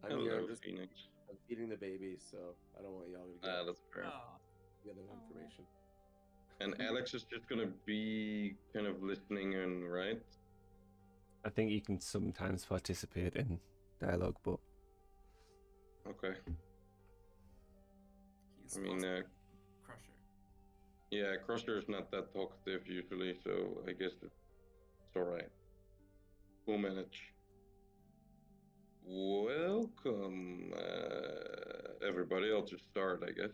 I'm here. Hello, I'm just Phoenix. I'm feeding the baby, so I don't want y'all to get That's fair. Oh, the other information. And Alex is just gonna be kind of listening in, right? I think you can sometimes participate in dialogue, but Okay. he's I mean, Crusher. yeah, Crusher is not that talkative usually, so I guess it's alright. We'll manage. Welcome, everybody. I'll just start, I guess.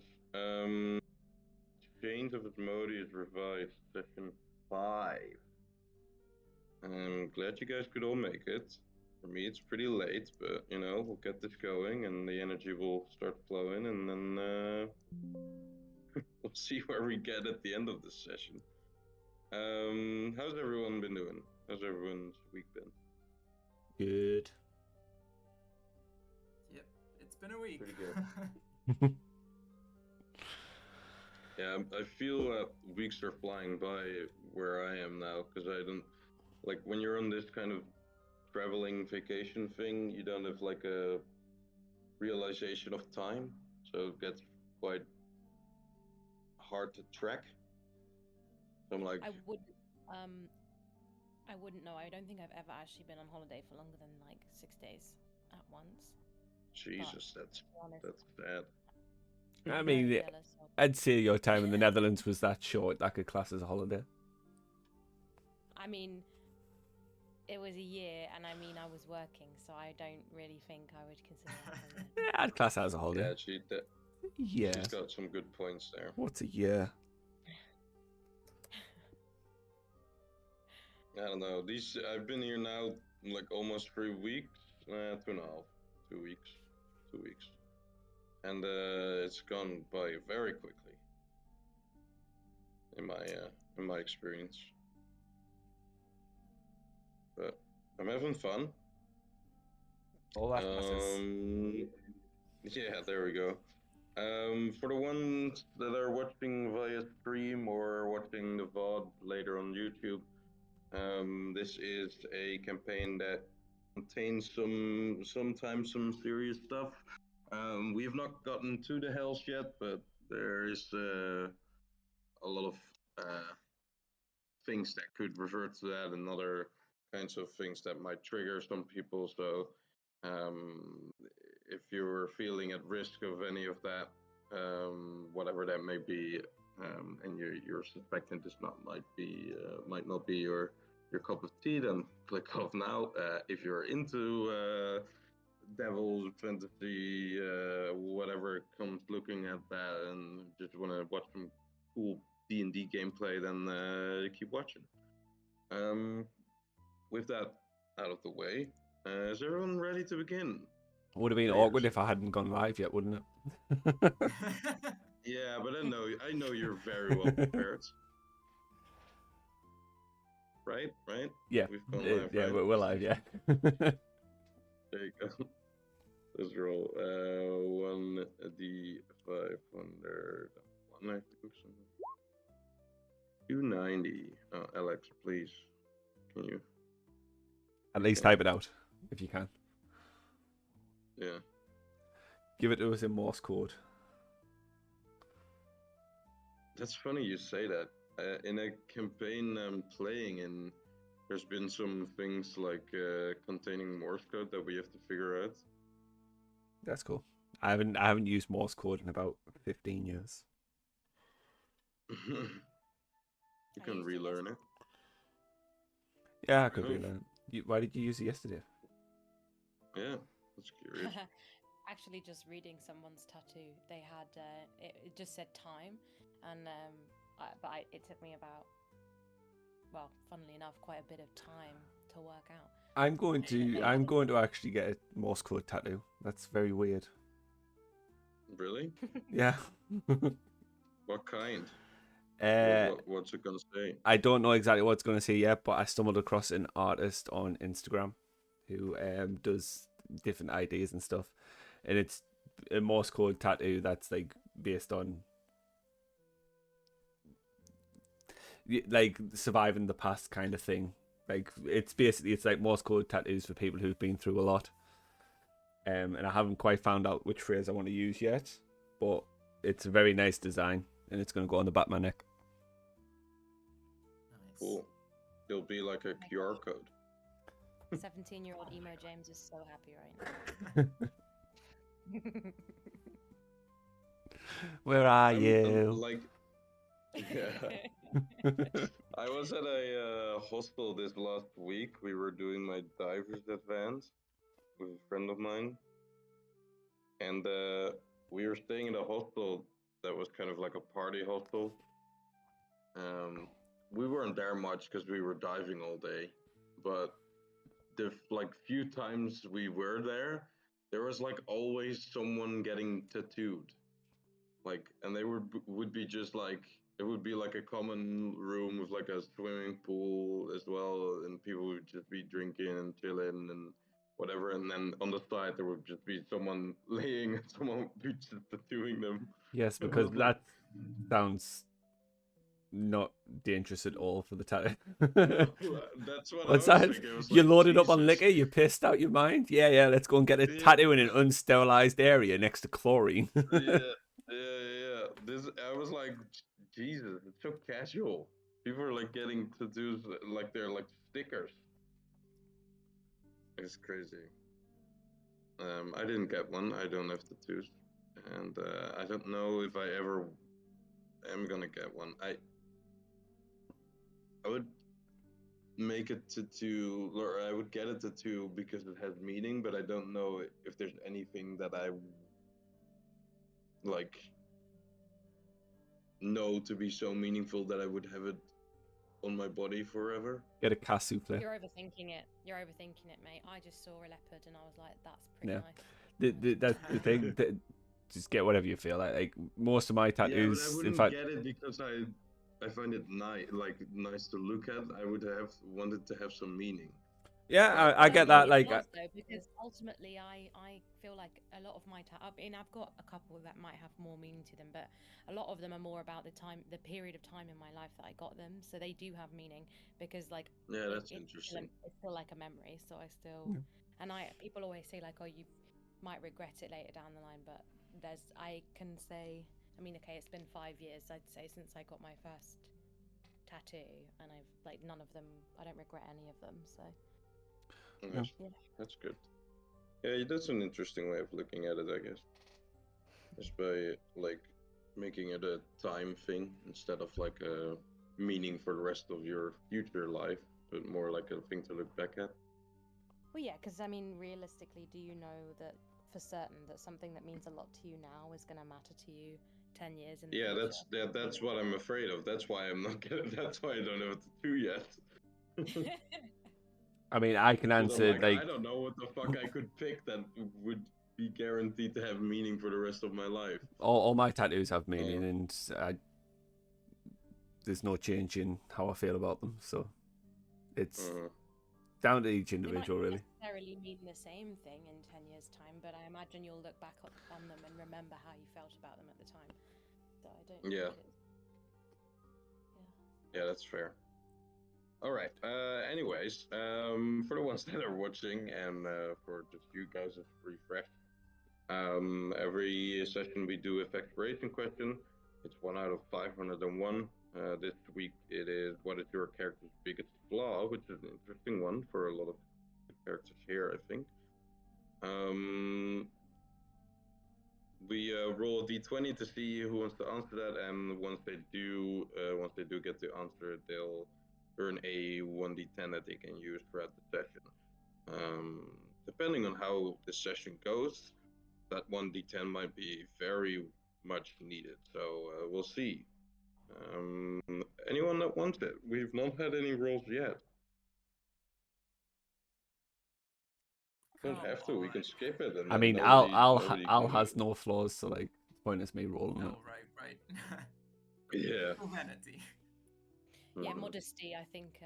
Chains of Asmodeus Revised, Session 5. I'm glad you guys could all make it. For me, it's pretty late, but we'll get this going and the energy will start flowing, and then we'll see where we get at the end of this session. How's everyone been doing? How's everyone's week been? good. Yep, it's been a week. Pretty good. Yeah, I feel that weeks are flying by where I am now, because I don't, like, when you're on this kind of traveling vacation thing, you don't have like a realization of time, so it gets quite hard to track. So I'm like, I wouldn't know. I don't think I've ever actually been on holiday for longer than like 6 days at once. Jesus, But, that's to be honest, sad. I I'm mean, very jealous of- I'd say your time in the Netherlands was that short that could class as a holiday. I mean, it was a year, and I mean, I was working, so I don't really think I would consider it a holiday. Yeah, I'd class that as a holiday. Yeah, Yeah. she's got some good points there. What's a year? I don't know. I've been here now like almost 3 weeks, 2.5, 2 weeks, 2 weeks, and it's gone by very quickly. In my experience, but I'm having fun. All that matters. Yeah, there we go. For the ones that are watching via stream or watching the VOD later on YouTube, this is a campaign that contains sometimes some serious stuff. We have not gotten to the hells yet, but there is a lot of things that could revert to that, and other kinds of things that might trigger some people. So if you're feeling at risk of any of that, whatever that may be, and you're suspecting this might not be your cup of tea, then click off now. If you're into devil fantasy, whatever comes looking at that, and just want to watch some cool D&D gameplay, then keep watching. With that out of the way, is everyone ready to begin? Would have been awkward if I hadn't gone live yet, wouldn't it? Yeah, but I know you're very well prepared. Right? Yeah. We've gone live, Yeah, right? we're live, yeah. There you go. Let's roll 1d500. 290. Alex, please. Can you? At least type it out, if you can. Yeah. Give it to us in Morse code. That's funny you say that. In a campaign I'm playing in, there's been some things like containing Morse code that we have to figure out. That's cool. I haven't used Morse code in about 15 years. You can used it relearn it. Yeah, I could relearn it. Why did you use it yesterday? Yeah, that's curious. Actually, just reading someone's tattoo, they had it just said time, and it took me about, well, funnily enough, quite a bit of time to work out. I'm going to actually get a Morse code tattoo. That's very weird. Really? Yeah. What kind? What's it gonna say? I don't know exactly what it's going to say yet, but I stumbled across an artist on Instagram who does different ideas and stuff, and it's a Morse code tattoo that's like based on like surviving the past kind of thing. Like it's like Morse code tattoos for people who've been through a lot. and I haven't quite found out which phrase I want to use yet, but it's a very nice design, and it's going to go on the back of my neck. Nice. Cool. It'll be like a QR code. 17-year-old emo James is so happy right now. Where are I'm, you? like, yeah. I was at a hostel this last week. We were doing my diver's advance with a friend of mine, and we were staying in a hostel that was kind of like a party hostel. We weren't there much because we were diving all day, but the like few times we were there was like always someone getting tattooed. Like, and they would be just like, it would be like a common room with like a swimming pool as well, and people would just be drinking and chilling and whatever. And then on the side there would just be someone laying and someone would be just tattooing them. Yes, It because was like, that sounds not dangerous at all for the tattoo. that's what What's I was that? thinking. I was You like, loaded up on Jesus. liquor, you pissed out your mind? Yeah, let's go and get a Yeah. tattoo in an unsterilized area next to chlorine. Yeah. This, I was like, Jesus, it's so casual. People are like getting tattoos like they're like stickers. It's crazy. I didn't get one. I don't have tattoos, and I don't know if I ever am gonna get one. I would make a tattoo, or I would get a tattoo because it has meaning, but I don't know if there's anything that I like know to be so meaningful that I would have it on my body forever. Get a cassouffle. You're overthinking it. You're overthinking it, mate. I just saw a leopard and I was like, that's pretty Yeah. nice. That's the thing. Just get whatever you feel like. Like most of my Yeah, but I tattoos, wouldn't in fact, get it because I find it nice to look at. I would have wanted to have some meaning. yeah, I get don't that. think Like, it was, though, because ultimately I feel like a lot of my I mean, I've got a couple that might have more meaning to them, but a lot of them are more about the period of time in my life that I got them, so they do have meaning because like Yeah, that's it's interesting. it's still like a memory, so I still and people always say like, oh, you might regret it later down the line, but I can say, I mean, okay, it's been 5 years, I'd say, since I got my first tattoo, and I've like none of them, I don't regret any of them, so. Yes, that's good. Yeah, that's an interesting way of looking at it, I guess. Just by like making it a time thing instead of like a meaning for the rest of your future life, but more like a thing to look back at. Well, yeah, because I mean, realistically, do you know that for certain that something that means a lot to you now is going to matter to you 10 years in the Yeah, future? that's what I'm afraid of. That's why I'm not getting. That's why I don't have a tattoo yet. I mean, I can answer Like, I don't know what the fuck I could pick that would be guaranteed to have meaning for the rest of my life. all my tattoos have meaning, and there's no change in how I feel about them. So it's down to each individual, they might really. not necessarily mean the same thing in 10 years' time, but I imagine you'll look back on them and remember how you felt about them at the time. So I don't think it's... Yeah, that's fair. All right. Anyways, for the ones that are watching and for just you guys as refresh, every session we do a factoration question. It's 1 out of 501. This week it is what is your character's biggest flaw, which is an interesting one for a lot of characters here, I think. We roll a d20 to see who wants to answer that, and once they do get the answer, they'll earn a 1d10 that they can use throughout the session. Depending on how the session goes, that 1d10 might be very much needed. So we'll see. Anyone that wants it? We've not had any rolls yet. Don't have to. We can skip it. And I mean, nobody Al can... has no flaws, so like, pointless me rolling it. Oh, right. Yeah. Vanity. Yeah, modesty, I think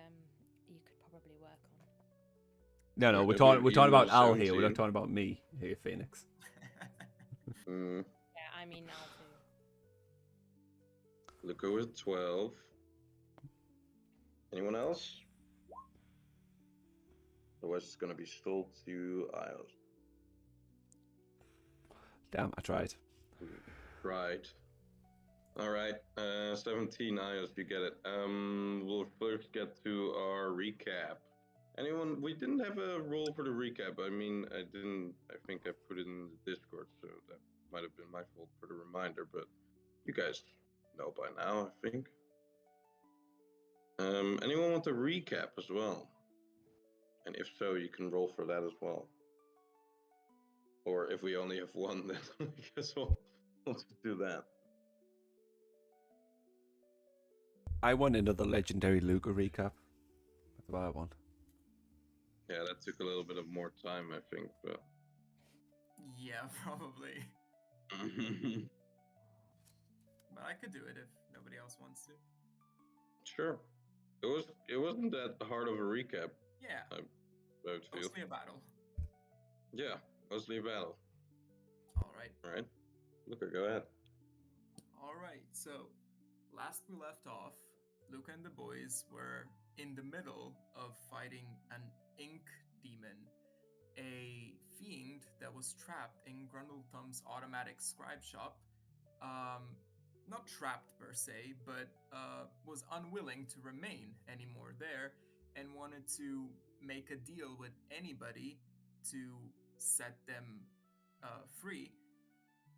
you could probably work on. No, we're talking about Al here. We're not talking about me here, Phoenix. Yeah, I mean now too. Lukka with 12. Anyone else? Otherwise, it's gonna be sold to Isles. Damn, I tried. Right. All right. 17 IOs, you get it. We'll first get to our recap. Anyone? We didn't have a role for the recap. I mean, I think I put it in the Discord, so that might have been my fault for the reminder. But you guys know by now, I think. Anyone want to recap as well? And if so, you can roll for that as well. Or if we only have one, then I guess we'll just do that. I want another legendary Lukka recap. That's what I want. Yeah, that took a little bit of more time, I think, but Yeah, probably. But I could do it if nobody else wants to. sure. It wasn't that hard of a recap, Yeah, I would feel. mostly a battle. Yeah, mostly a battle. All right. All right, Lukka, go ahead. All right. So, last we left off, Luca and the boys were in the middle of fighting an ink demon, a fiend that was trapped in Grundlethumb's automatic scribe shop. Not trapped per se, but was unwilling to remain anymore there and wanted to make a deal with anybody to set them free,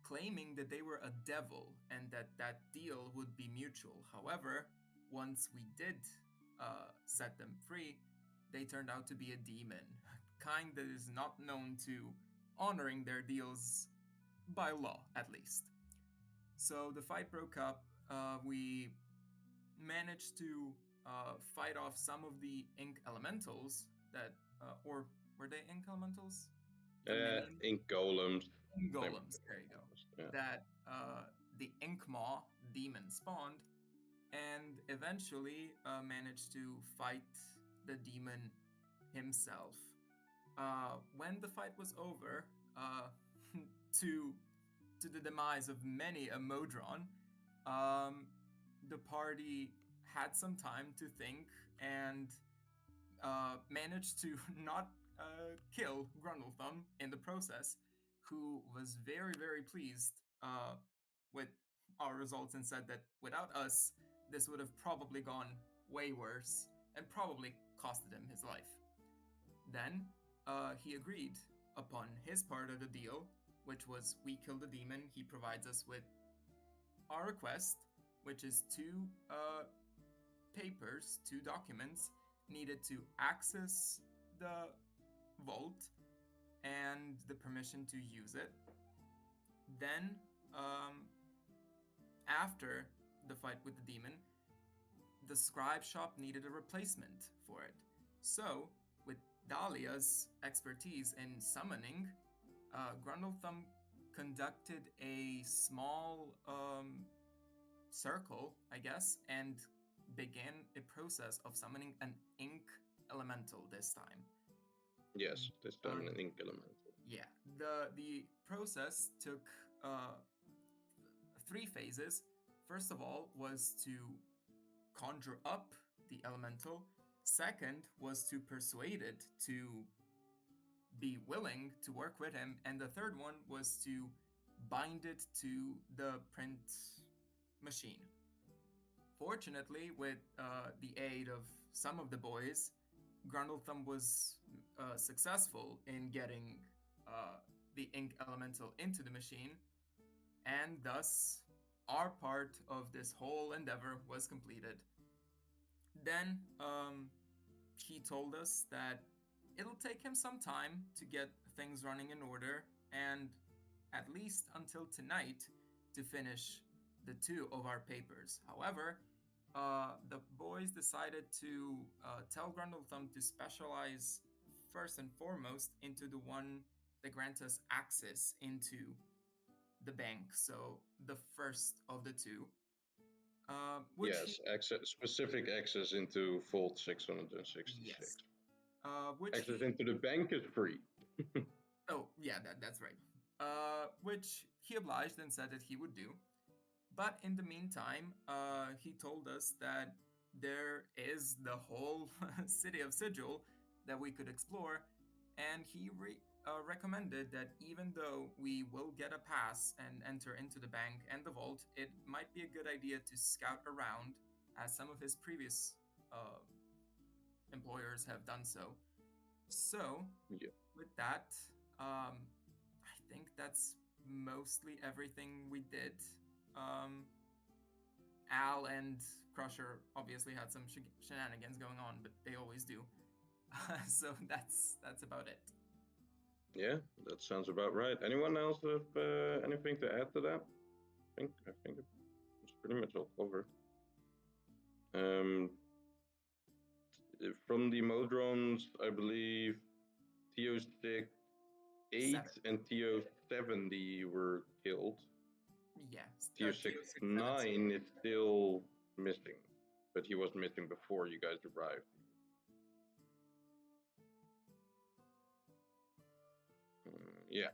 claiming that they were a devil and that that deal would be mutual. However, once we did set them free, they turned out to be a demon, kind that is not known to honoring their deals by law, at least. So the fight broke up. We managed to fight off some of the ink elementals that, or were they ink elementals? The minions? Ink golems. Ink golems. There you go. Yeah. That the ink maw demon spawned, and eventually managed to fight the demon himself. When the fight was over, to the demise of many a Modron, the party had some time to think and managed to not kill Grundlethumb in the process, who was very, very pleased with our results and said that without us, this would have probably gone way worse and probably costed him his life. Then he agreed upon his part of the deal, which was we kill the demon, he provides us with our request, which is two papers, two documents needed to access the vault and the permission to use it. Then, after the fight with the demon, the scribe shop needed a replacement for it. So, with Dalia's expertise in summoning, Grundlethumb conducted a small circle, I guess, and began a process of summoning an ink elemental this time. Yes, this time an ink elemental. Yeah, the process took 3 phases. First of all was to conjure up the elemental. Second was to persuade it to be willing to work with him, and the third one was to bind it to the print machine. Fortunately, with the aid of some of the boys, Grundlethumb was successful in getting the ink elemental into the machine, and thus our part of this whole endeavor was completed. Then he told us that it'll take him some time to get things running in order, and at least until tonight to finish the 2 of our papers. However, the boys decided to tell Grundlethumb to specialize first and foremost into the one that grants us access into the bank, so the first of the 2. Yes, specific access into Vault 666. Yes. Which access into the bank is free. Oh, yeah, that's right. Which he obliged and said that he would do. But in the meantime, he told us that there is the whole city of Sigil that we could explore, and he recommended that even though we will get a pass and enter into the bank and the vault, it might be a good idea to scout around, as some of his previous employers have done so. So, Yeah. with that, I think that's mostly everything we did. Al and Crusher obviously had some shenanigans going on, but they always do. So that's about it. Yeah, that sounds about right. Anyone else have anything to add to that? I think it's pretty much all covered. From the Modrons, I believe TO6, 8 and TO70 were killed. Yeah. TO6, 9 is still missing, but he was missing before you guys arrived. Yeah,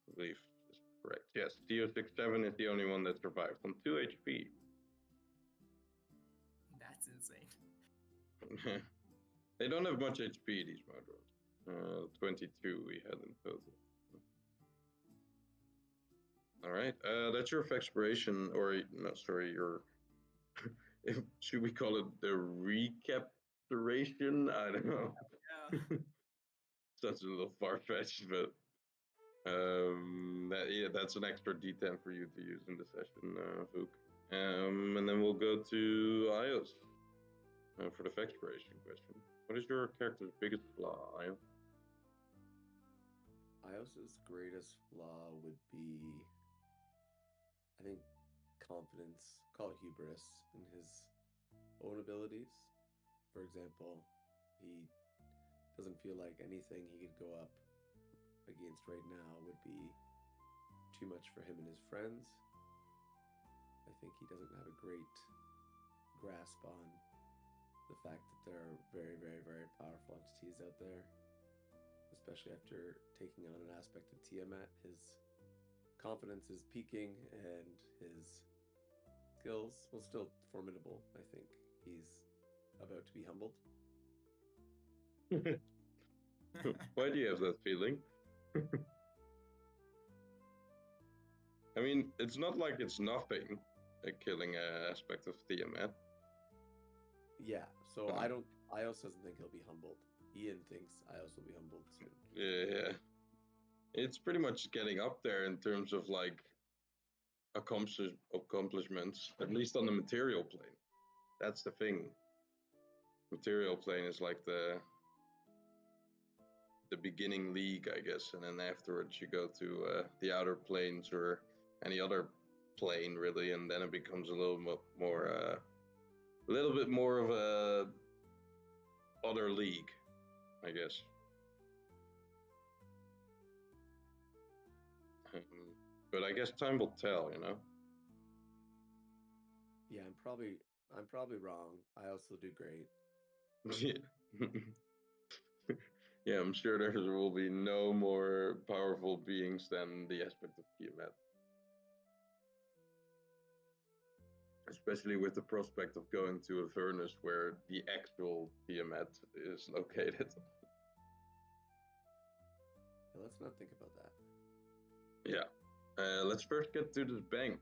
I believe is correct. Yes, TO67 is the only one that survived on 2 HP. That's insane. They don't have much HP, these Modrons. 22 we had in total. All right, that's your expiration, or no, sorry, your. Should we call it the recapturation? I don't know. Yeah. That's a little far-fetched, but that's an extra D10 for you to use in the session, Vuk. And then we'll go to Ios for the expiration question. What is your character's biggest flaw, Ios? Ios's greatest flaw would be, I think, confidence, call it hubris, in his own abilities. For example, he doesn't feel like anything he could go up against right now would be too much for him and his friends. I think he doesn't have a great grasp on the fact that there are very, very, very powerful entities out there, especially after taking on an aspect of Tiamat. His confidence is peaking and his skills, well, still formidable. I think he's about to be humbled. Why do you have that feeling? I mean, it's not like it's nothing, killing an aspect of Tiamat. Yeah, so Ios doesn't think he'll be humbled. Ian thinks Ios will be humbled soon. Yeah. It's pretty much getting up there in terms of like accomplishments, at least on the material plane. That's the thing. Material plane is like the beginning league, I guess, and then afterwards you go to the outer planes or any other plane, really, and then it becomes a little bit more, a little bit more of a other league, I guess. But I guess time will tell, you know. Yeah, I'm probably wrong. I also do great. Yeah. Yeah, I'm sure there will be no more powerful beings than the aspect of Tiamat. Especially with the prospect of going to Avernus where the actual Tiamat is located. Yeah, let's not think about that. Yeah. Let's first get to this bank.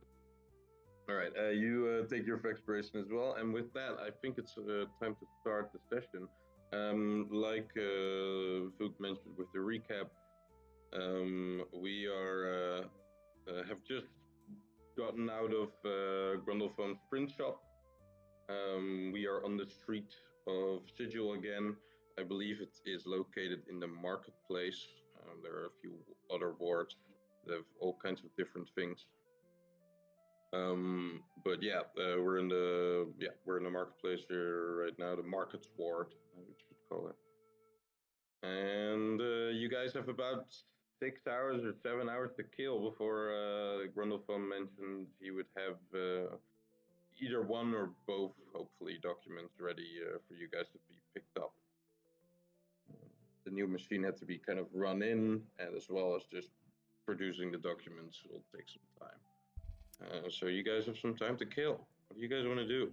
All right, you take your expiration as well, and with that, I think it's time to start the session. Like Vuk mentioned with the recap, we have just gotten out of Grundlefon's print shop. We are on the street of Sigil again. I believe it is located in the marketplace. There are a few other wards that have all kinds of different things. But yeah, we're in the marketplace here right now, the markets ward, we should call it. And you guys have about 6 hours or 7 hours to kill before Grundlefon mentioned he would have either one or both, hopefully, documents ready for you guys to be picked up. The new machine had to be kind of run in, and as well as just producing the documents will take some time. So you guys have some time to kill. What do you guys want to do?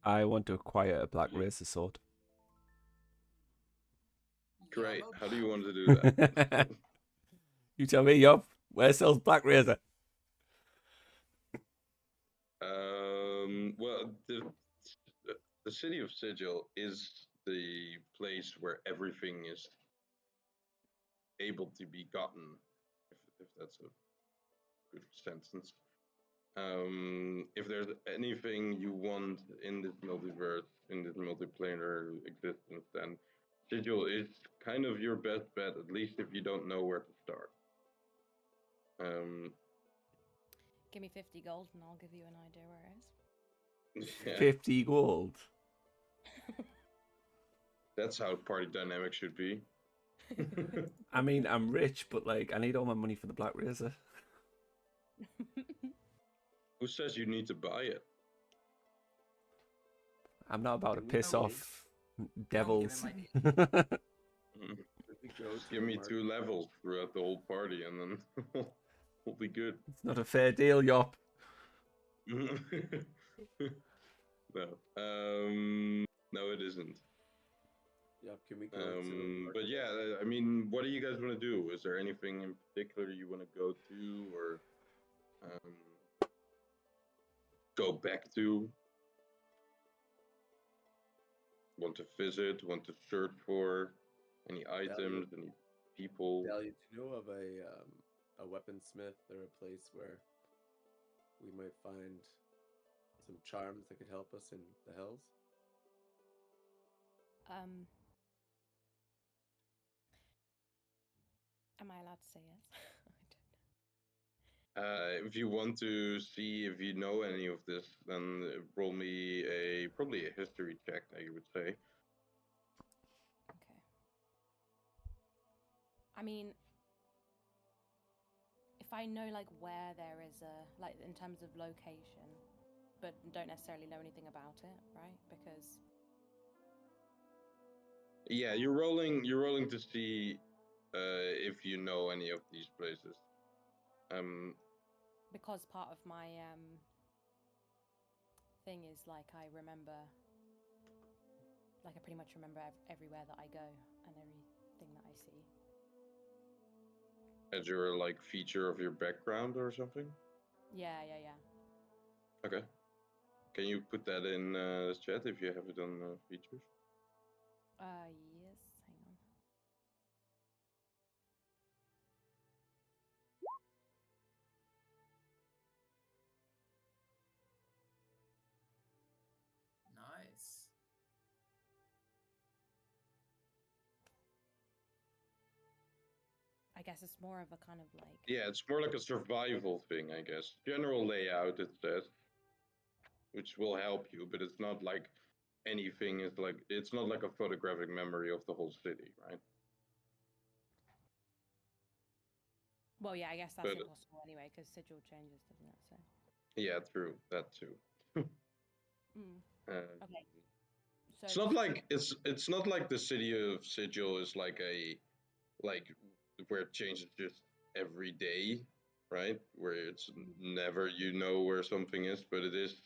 I want to acquire a black razor sword. Great. Yup. How do you want to do that? You tell me, yup. Where sells Black Razor? Well, the city of Sigil is the place where everything is able to be gotten, if that's a good sentence. If there's anything you want in this multiverse, in this multiplanar existence, then Sigil is kind of your best bet, at least if you don't know where to start. Give me 50 gold and I'll give you an idea where it is. Yeah, 50 gold. that's how party dynamic should be. I mean, I'm rich, but like, I need all my money for the Black Razor. Who says you need to buy it? I'm not about to Can we piss wait? off devils. money. If we go Just to give the me market- 2 levels throughout the whole party, and then we'll be good. It's not a fair deal, yup. No, no, it isn't. Yep, can we go to the But market? yeah, I mean, what do you guys want to do? Is there anything in particular you want to go to, or go back to? Want to visit? Want to search for any items, any people? Dalia, do you know of a weaponsmith or a place where we might find some charms that could help us in the hells? Am I allowed to say yes? I don't know. If you want to see if you know any of this, then roll me probably a history check, I would say. Okay. I mean, if I know like where there is a like in terms of location, but don't necessarily know anything about it, right? Because Yeah, you're rolling to see if you know any of these places. because part of my thing is like I remember, like I pretty much remember everywhere that I go and everything that I see. As your like feature of your background or something. Yeah. Okay. Can you put that in the chat if you have it on features? Yes. Hang on. Nice. I guess it's more of a kind of like. Yeah, it's more like a survival thing, I guess. General layout, it says, which will help you, but it's not like anything is like, it's not like a photographic memory of the whole city, right? Well, yeah, I guess that's impossible anyway because sigil changes, doesn't it? So. Yeah, true. That too. Okay. So It's not like it's not like the city of Sigil is like where it changes just every day, right? Where it's never you know where something is, but it is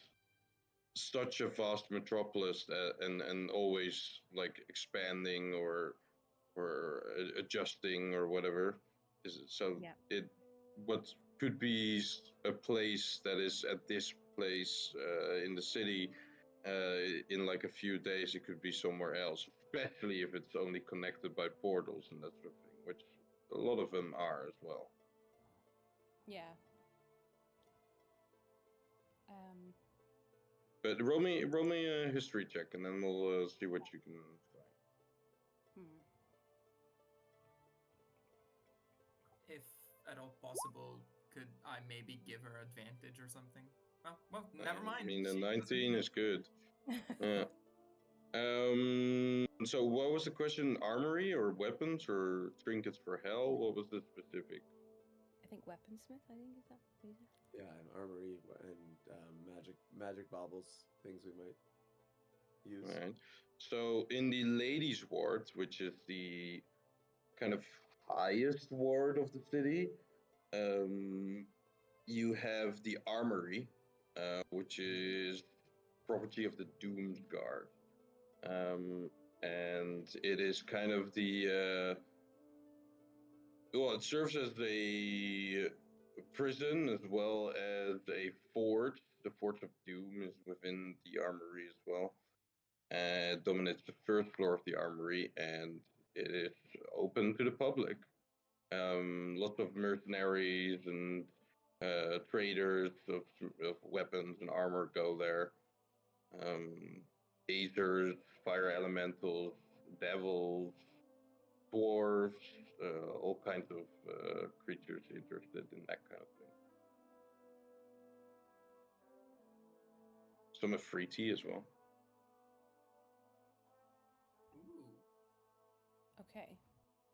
such a vast metropolis and always like expanding or adjusting or whatever. So yeah. it what could be a place that is at this place in the city in like a few days, it could be somewhere else, especially if it's only connected by portals and that sort of thing, which a lot of them are as well. Yeah. But roll me a history check, and then we'll see what you can find. If at all possible, could I maybe give her advantage or something? Well, never mind. I mean, a She 19 is good. Yeah. So what was the question? Armory or weapons or trinkets for hell? What was the specific? I think weaponsmith. I think is that. Yeah, an armory and magic baubles, things we might use. All right. So in the ladies' ward, which is the kind of highest ward of the city, you have the armory, which is property of the Doomed Guard. and it is kind of the well, it serves as a prison as well as a fort. The Fort of Doom is within the armory as well. It dominates the first floor of the armory, and it is open to the public. Lots of mercenaries and traders of weapons and armor go there. Phasers, fire elementals, devils, dwarves, all kinds of creatures interested in that kind of thing. Some have free tea as well. Ooh. Okay,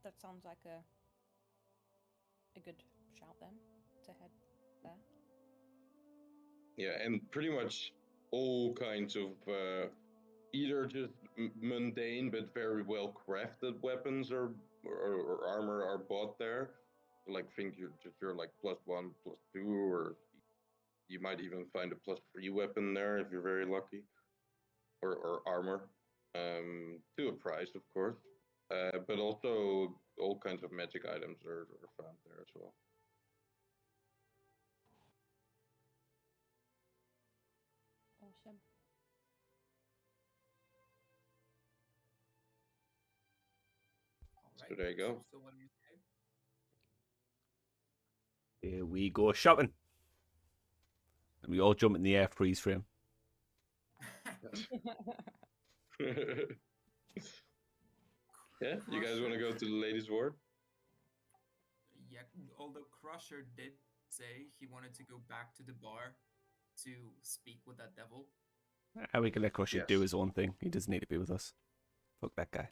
that sounds like a good shout then to head there. Yeah, and pretty much all kinds of either just mundane but very well crafted weapons or armor are bought there. Like think you're like +1, +2, or you might even find a +3 weapon there if you're very lucky, or armor, to a price, of course. But also all kinds of magic items are found there as well. Awesome. All So right. there you go. So what do you say? Here we go shopping. And we all jump in the air freeze frame. Yeah, you guys want to go to the ladies' ward? Yeah, although Crusher did say he wanted to go back to the bar to speak with that devil. We can let Crusher Yes. do his own thing. He doesn't need to be with us. Fuck that guy.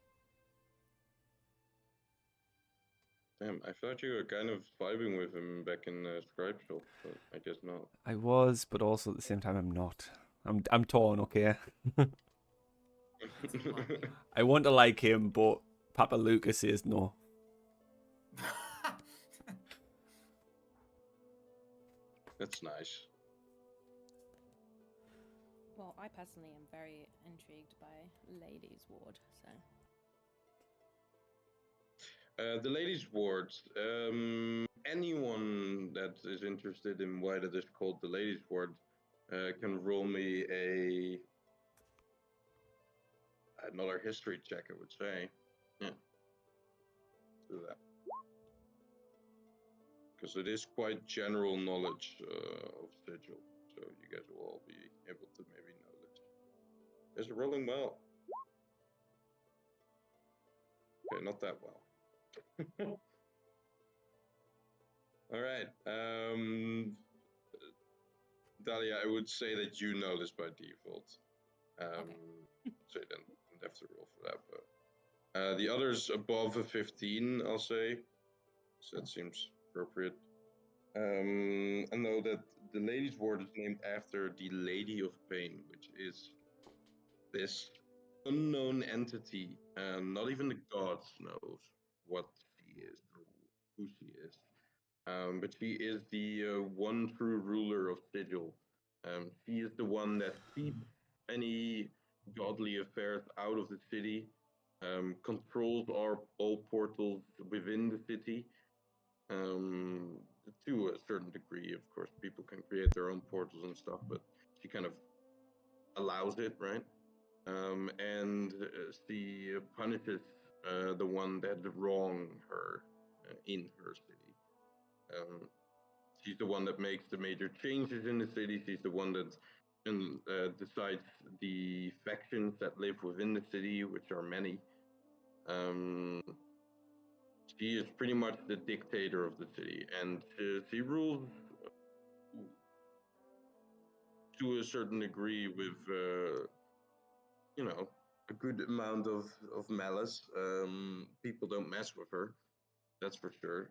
Damn, I thought you were kind of vibing with him back in Scribe Shop, but I guess not. I was, but also at the same time I'm not. I'm torn, okay? It's a lovely. I want to like him, but Papa Lukka says no. That's nice. Well, I personally am very intrigued by Ladies' Ward, so. The ladies' ward. Anyone that is interested in why that is called the ladies' ward can roll me another history check, I would say. Yeah. Do that. Because it is quite general knowledge of Sigil, so you guys will all be able to maybe know this. Is it rolling well? Okay, not that well. All right. Dalia, I would say that you know this by default. Okay. So you don't have to roll for that, but the others above a 15, I'll say. So that seems appropriate. I know that the Lady's Ward is named after the Lady of Pain, which is this unknown entity, and not even the gods knows what she is or who she is. But she is the one true ruler of Sigil. She is the one that keeps any godly affairs out of the city, controls all portals within the city. To a certain degree, of course, people can create their own portals and stuff, but she kind of allows it, right? And she punishes the one that wrong her in her city. She's the one that makes the major changes in the city. She's the one that decides the factions that live within the city, which are many. She is pretty much the dictator of the city, and she rules to a certain degree with, a good amount of malice. People don't mess with her, that's for sure.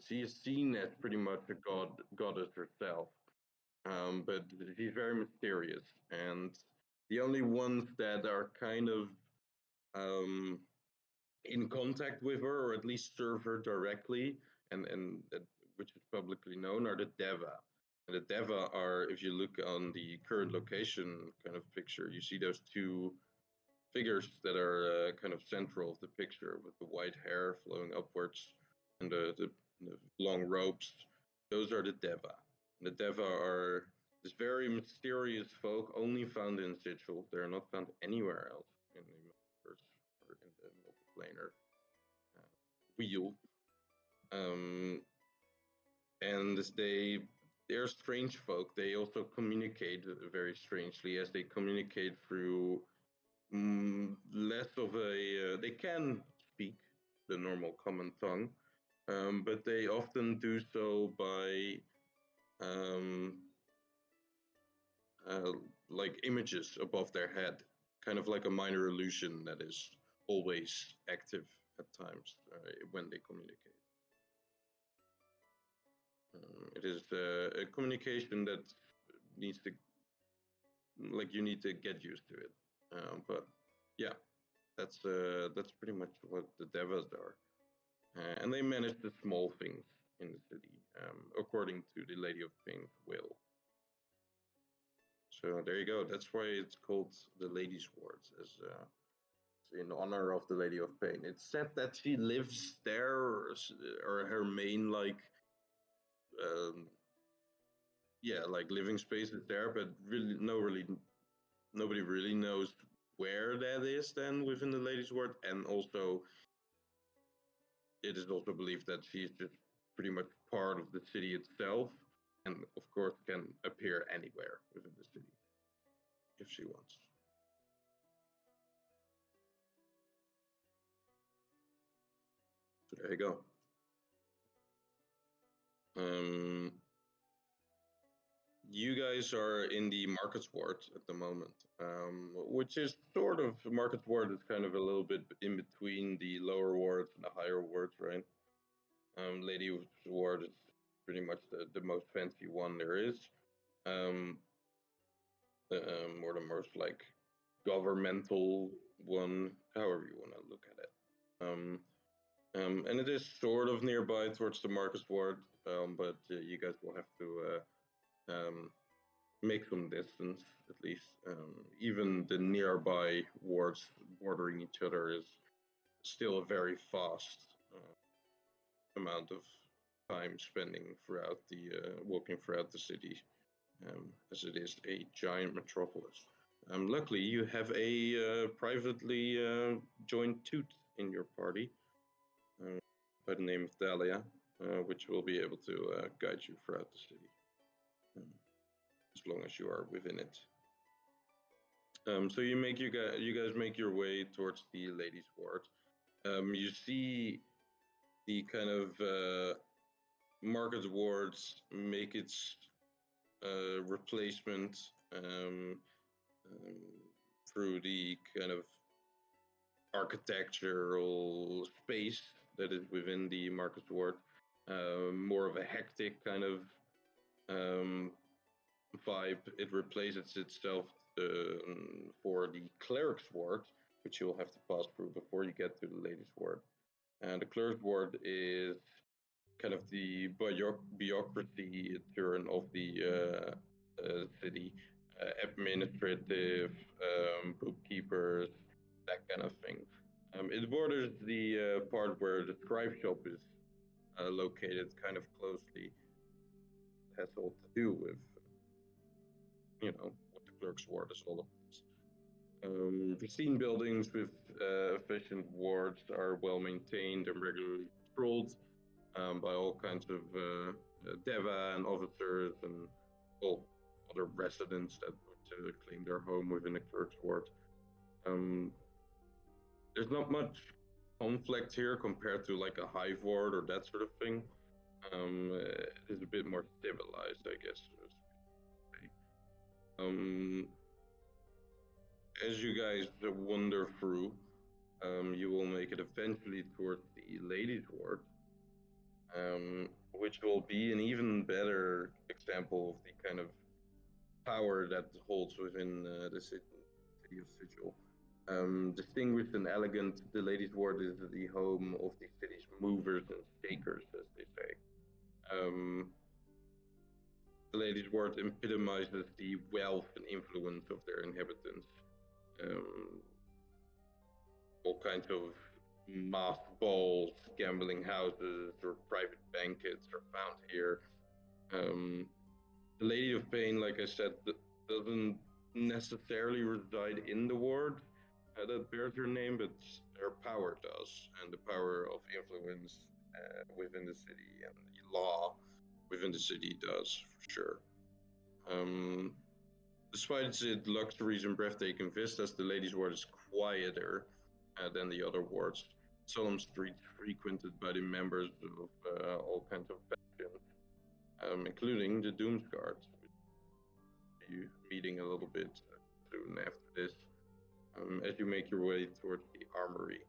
She is seen as pretty much a goddess herself, but she's very mysterious, and the only ones that are kind of in contact with her, or at least serve her directly, and which is publicly known, are the Deva. And the Deva are, if you look on the current location kind of picture, you see those two figures that are kind of central of the picture, with the white hair flowing upwards and the long robes. Those are the Deva. And the Deva are this very mysterious folk, only found in Sigil. They're not found anywhere else in the multiverse or in the multiplanar wheel. And they're strange folk. They also communicate very strangely, as they communicate through less of a. They can speak the normal common tongue, but they often do so by like images above their head, kind of like a minor illusion that is always active at times when they communicate. It is a communication that needs to, like, you need to get used to it. But yeah, that's pretty much what the Devas are, and they manage the small things in the city, according to the Lady of Pain's will. So there you go. That's why it's called the Lady's Wards, as in honor of the Lady of Pain. It's said that she lives there, or her main like living space is there, but nobody really knows where that is then within the Lady's Ward. And also, it is also believed that she's just pretty much part of the city itself, and of course can appear anywhere within the city if she wants. So there you go. You guys are in the Markets Ward at the moment, which is sort of, Markets Ward is kind of a little bit in between the lower wards and the higher wards, right? Lady's Ward is pretty much the most fancy one there is, or the most like governmental one, however you want to look at it. And it is sort of nearby towards the Markets Ward, but you guys will have to make some distance at least. Even the nearby wards bordering each other is still a very fast amount of time spending throughout the walking throughout the city, as it is a giant metropolis. Luckily, you have a privately joined toot in your party by the name of Dalia, which will be able to guide you throughout the city, as long as you are within it. So you guys make your way towards the Ladies' Ward. You see the kind of Markets Wards make its replacement through the kind of architectural space that is within the Markets Ward. More of a hectic kind of vibe. It replaces itself for the Cleric's Ward, which you'll have to pass through before you get to the Ladies' Ward. And the Cleric's Ward is kind of the bureaucracy turn of the city, administrative, bookkeepers, that kind of thing. It borders the part where the scribe shop is located, kind of closely. It has all to do with, what the Clerk's Ward is all about. Pristine buildings with efficient wards are well maintained and regularly patrolled by all kinds of Deva and officers and all other residents that want to claim their home within the Clerk's Ward. There's not much conflict here compared to like a hive ward or that sort of thing. It is a bit more civilized, I guess. As you guys wander through, you will make it eventually towards the Ladies' Ward, which will be an even better example of the kind of power that holds within the city of Sigil. Distinguished and elegant, the Ladies' Ward is the home of the city's movers and shakers, as they say. The Ladies' Ward epitomizes the wealth and influence of their inhabitants. all kinds of mass balls, gambling houses, or private banquets are found here. The Lady of Pain, like I said, doesn't necessarily reside in the ward that bears her name, but her power does, and the power of influence within the city and the law within the city does, for sure. Despite its luxuries and breathtaking vistas, the Ladies' Ward is quieter than the other wards. Solemn streets frequented by the members of all kinds of factions, including the Doomsguard, you meeting a little bit soon after this, as you make your way towards the armory.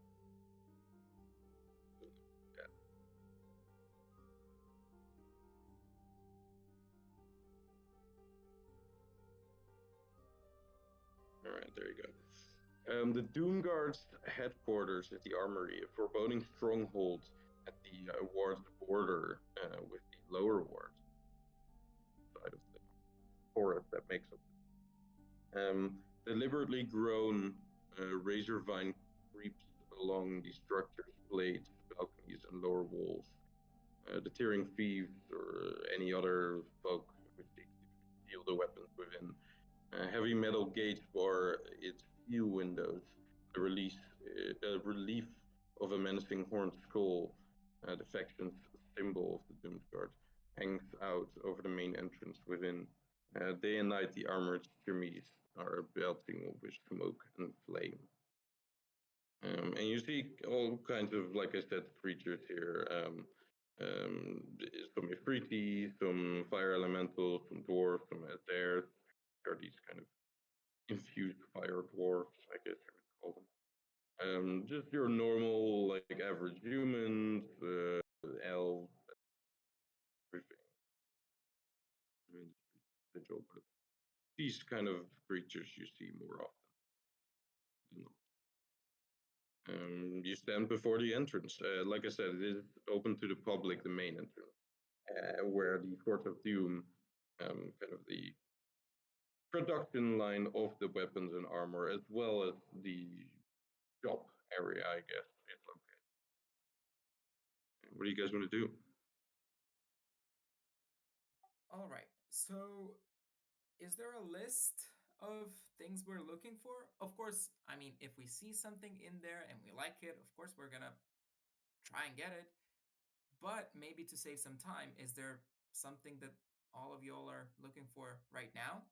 All right, there you go. The Doomguard's headquarters is the armory, a foreboding stronghold at the ward's border with the lower ward side of the forest that makes up. Deliberately grown razor vine creeps along the structure's blades, balconies, and lower walls, deterring thieves or any other folk who seek to steal the weapons within. Heavy metal gates bar its few windows. A relief of a menacing horned skull, the faction's symbol of the Doomsguard, hangs out over the main entrance within. Day and night, the armored chimneys are belting with smoke and flame. And you see all kinds of, like I said, creatures here. Some Ifriti, some fire elementals, some dwarves, some Aether. There are these kind of infused fire dwarves, I guess you would call them. Just your normal, like average humans, elves, everything. But these kind of creatures you see more often. You stand before the entrance. Like I said, it is open to the public, the main entrance, where the Court of Doom, kind of the production line of the weapons and armor, as well as the shop area, I guess, is located. What do you guys want to do? All right. So, is there a list of things we're looking for? Of course, I mean, if we see something in there and we like it, of course we're gonna try and get it. But maybe to save some time, is there something that all of y'all are looking for right now?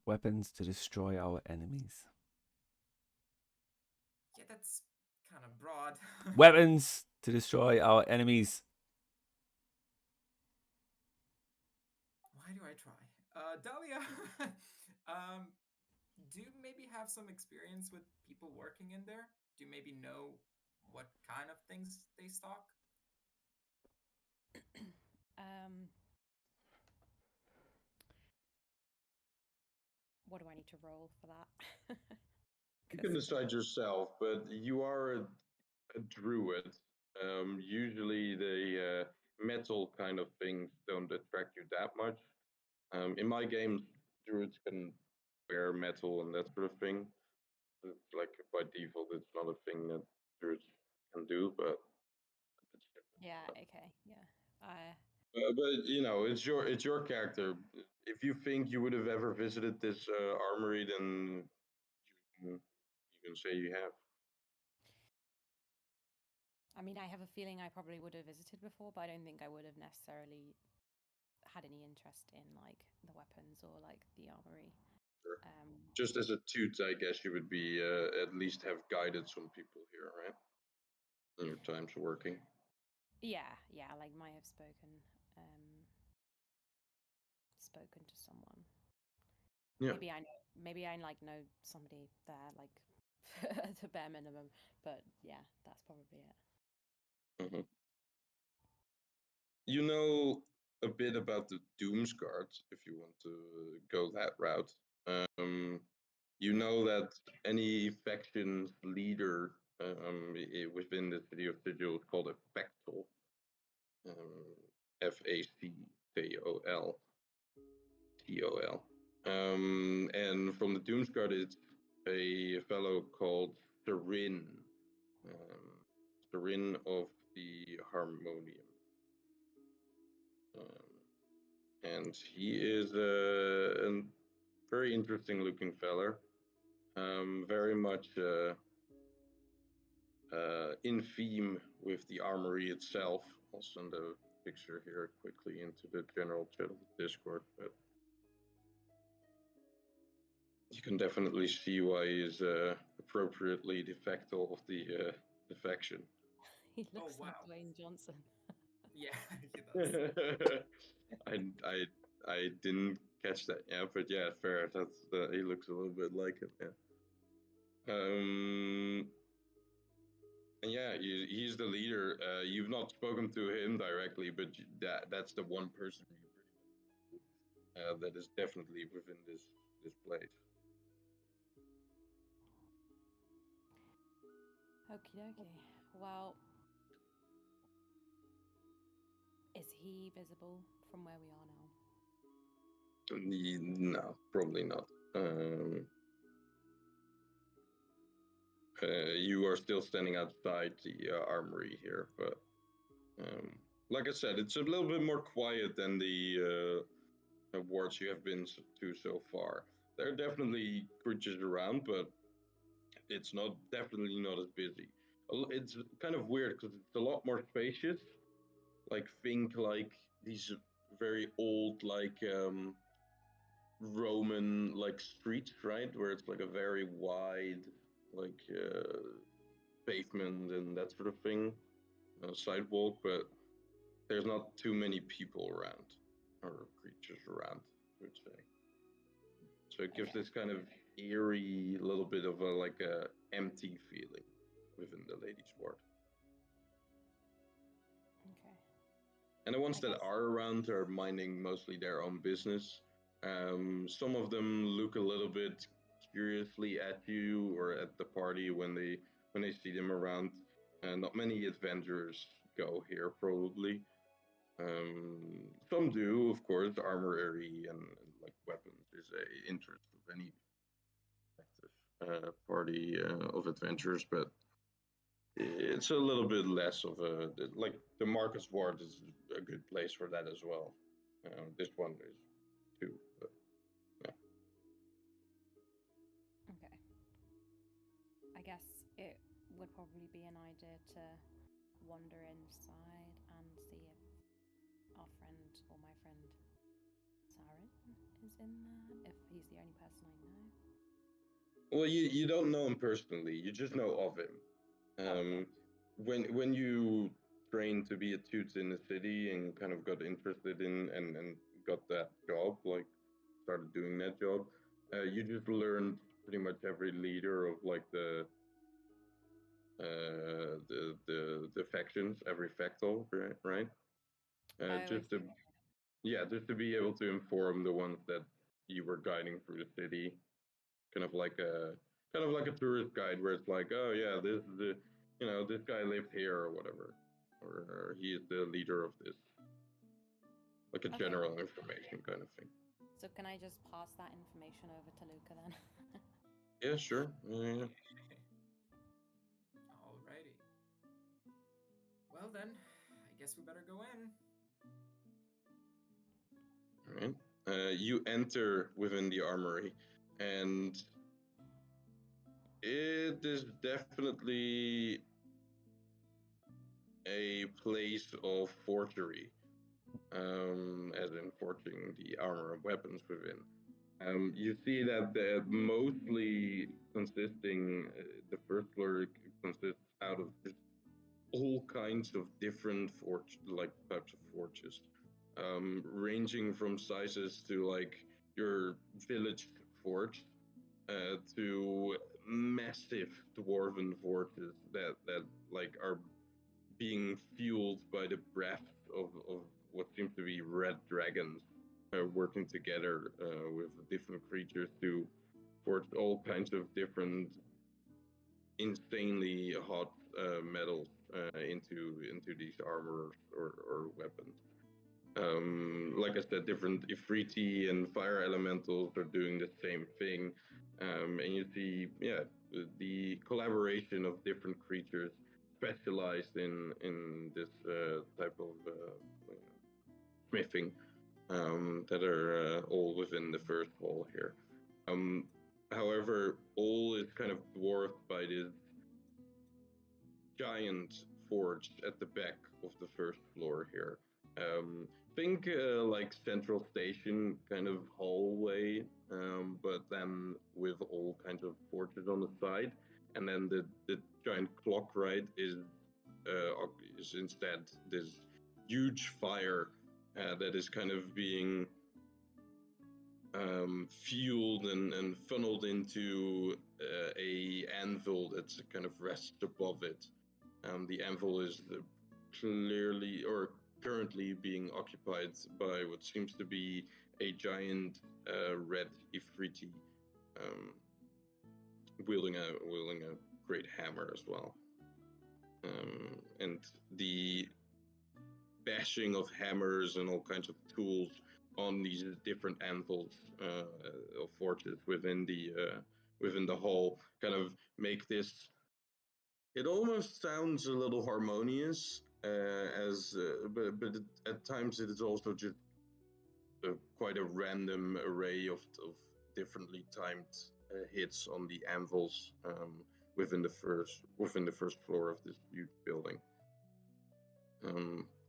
Weapons to destroy our enemies. Yeah, that's kind of broad. Weapons to destroy our enemies. Why do I try? Dalia, do you maybe have some experience with people working in there? Do you maybe know what kind of things they stock? um, what do I need to roll for that? You can decide yourself, but you are a druid. Usually the metal kind of things don't attract you that much. In my games, druids can wear metal and that sort of thing. It's like by default, it's not a thing that druids can do, but Yeah, okay, yeah. but you know, it's your character. If you think you would have ever visited this armory, then you can say you have. I mean, I have a feeling I probably would have visited before, but I don't think I would have necessarily had any interest in like the weapons or like the armory. Sure. Just as a toot, I guess you would be at least have guided some people here, right? In your times working. Yeah, like might have spoken to someone. Yeah. Maybe I like know somebody there, like the bare minimum. But yeah, that's probably it. Mm-hmm. You know a bit about the Doomsguard, if you want to go that route. You know that any faction's leader within the city of Sigil is called a factol. Factol. And from the Doomsguard, it's a fellow called Serin, Serin of the Harmonium. And he is a very interesting looking fella. Very much in theme with the armory itself. I'll send a picture here quickly into the general chat of the Discord, but you can definitely see why he's appropriately the factor of the faction. He looks wow. like Dwayne Johnson. Yeah, he does. I didn't catch that. Yeah, but yeah, fair. That's he looks a little bit like it. Yeah. And yeah, he's the leader. You've not spoken to him directly, but that's the one person you pretty much that is definitely within this place. Okie dokie. Well, is he visible from where we are now? No, probably not. You are still standing outside the armory here, but like I said, it's a little bit more quiet than the wards you have been to so far. There are definitely creatures around, but it's definitely not as busy. It's kind of weird because it's a lot more spacious. Like think like these very old Roman streets, right, where it's like a very wide like pavement and that sort of thing, sidewalk, but there's not too many people around or creatures around, I would say. So it gives this kind of eerie, little bit of a empty feeling within the ladies' ward. Okay. And the ones that are around are minding mostly their own business. Some of them look a little bit curiously at you or at the party when they see them around. Not many adventurers go here, probably. Some do, of course. Armory and like weapons is a interest of any active party of adventurers, but it's a little bit less of a like the Marcus Ward is a good place for that as well. This one is too, but yeah. Okay. I guess it would probably be an idea to wander inside and see if our friend or my friend Saren is in there, if he's the only person I know. Well, you don't know him personally. You just know of him. Okay. When you trained to be a toots in the city and kind of got interested in and got that job, like started doing that job, you just learned pretty much every leader of like the factions, every factal, right? Just to just to be able to inform the ones that you were guiding through the city, kind of like a tourist guide where it's like, oh yeah, this is this guy lived here or whatever, or he is the leader of this, like a general information kind of thing. So can I just pass that information over to Lukka then? Yeah, sure. Yeah. Alrighty. Well then, I guess we better go in. All right. You enter within the armory, and it is definitely a place of forgery, as in forging the armor and weapons within. You see that mostly consisting, the first floor consists out of just all kinds of different types of forges, ranging from sizes to like your village forge, to massive dwarven forges that like are being fueled by the breath of what seems to be red dragons, working together with different creatures to forge all kinds of different insanely hot metals into these armors or weapons. Like I said, different Ifriti and fire elementals are doing the same thing. And you see, the collaboration of different creatures specialized in this type of smithing that are all within the first hall here. However, all is kind of dwarfed by this giant forge at the back of the first floor here. Think like Central Station kind of hallway, but then with all kinds of forges on the side, and then the giant clock right is instead this huge fire that is kind of being fueled and funneled into a anvil that's kind of rests above it. The anvil is clearly or currently being occupied by what seems to be a giant red Ifriti, wielding a great hammer as well. And the bashing of hammers and all kinds of tools on these different anvils of forges within the hall kind of make this. It almost sounds a little harmonious, but at times it is also just quite a random array of differently timed hits on the anvils within the first floor of this huge building.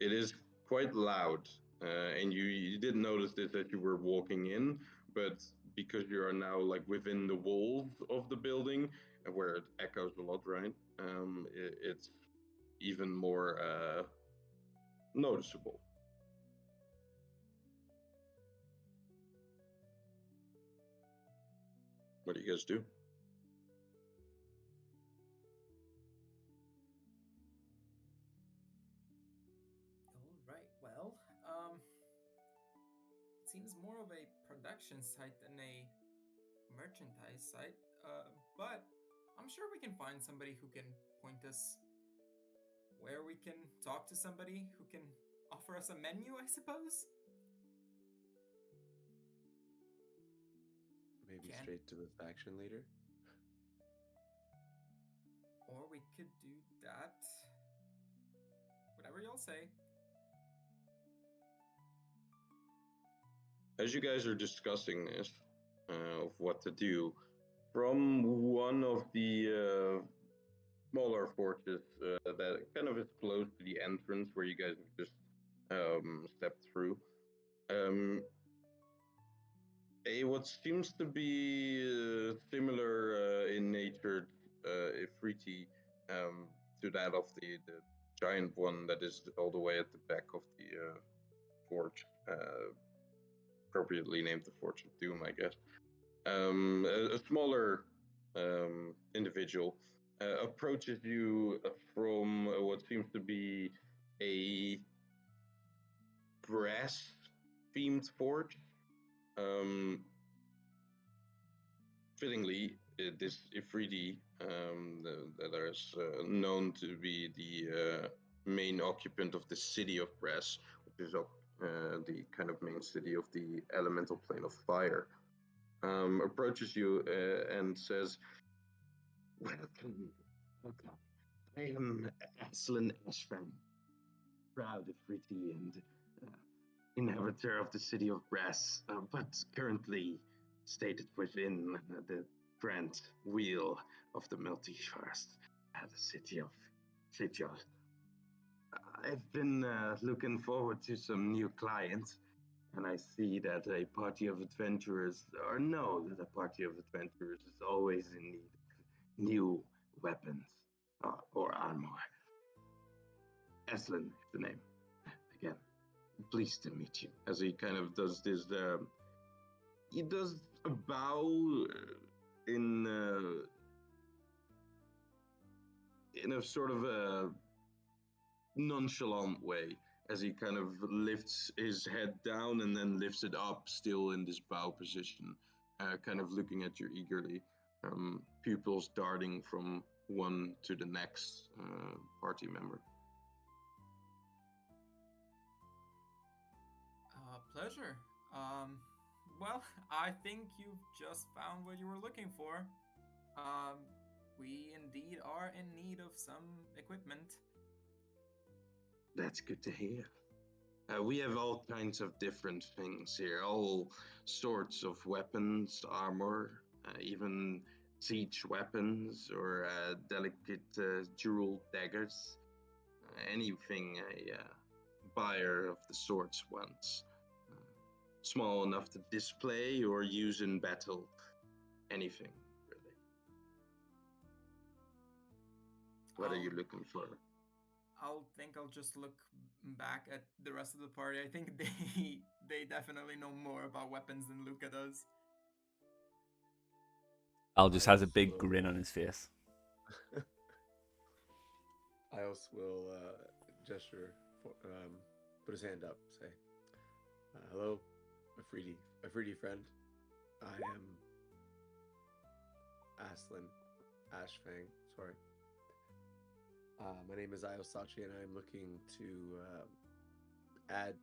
It is quite loud, and you didn't notice this as you were walking in, but because you are now like within the walls of the building, where it echoes a lot, right? It's even more noticeable. What do you guys do? All right. Well, it seems more of a production site than a merchandise site. But I'm sure we can find somebody who can point us where we can talk to somebody who can offer us a menu, I suppose. Maybe straight to the faction leader. Or we could do that. Whatever y'all say. As you guys are discussing this, of what to do, from one of the smaller forges that kind of is close to the entrance where you guys have just stepped through, what seems to be similar in nature, Ifriti, to that of the giant one that is all the way at the back of the forge, appropriately named the Forge of Doom, I guess. A smaller individual approaches you from what seems to be a brass-themed forge. Fittingly, this Ifriti that is known to be the main occupant of the city of Brass, which is the kind of main city of the elemental plane of fire, approaches you and says, "Welcome. I am Aslan Ashfam, proud Ifriti and inhabitor of the city of Brass, but currently stated within the grand wheel of the multiverse, the city of Fidjal. I've been looking forward to some new clients, and I see that a party of adventurers, or know that a party of adventurers is always in need of new weapons or armor. Aslan is the name. Again, pleased to meet you." As he kind of does this, he does a bow in a sort of a nonchalant way, as he kind of lifts his head down and then lifts it up, still in this bow position, kind of looking at you eagerly, pupils darting from one to the next party member. Pleasure. Well, I think you've just found what you were looking for. Um, we indeed are in need of some equipment. That's good to hear. We have all kinds of different things here, all sorts of weapons, armor, even siege weapons or delicate jeweled daggers. Anything a buyer of the swords wants. Uh, Small enough to display or use in battle. Anything, really. What are you I'll looking for? I'll just look back at the rest of the party. I think they definitely know more about weapons than Luca does. Al just has a Ios big will grin on his face. Ios will gesture, put his hand up, say, "Hello, Afridi friend. I am Aslan, Ashfang. Sorry. My name is Iosachi, and I'm looking to add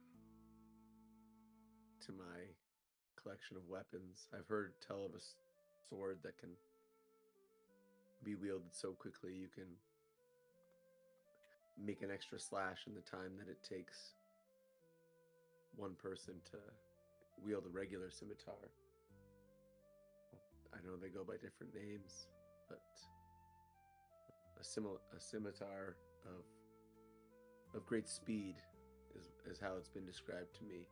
to my collection of weapons. I've heard tell of a sword that can be wielded so quickly you can make an extra slash in the time that it takes one person to wield a regular scimitar. I know they go by different names, but a scimitar of great speed is how it's been described to me.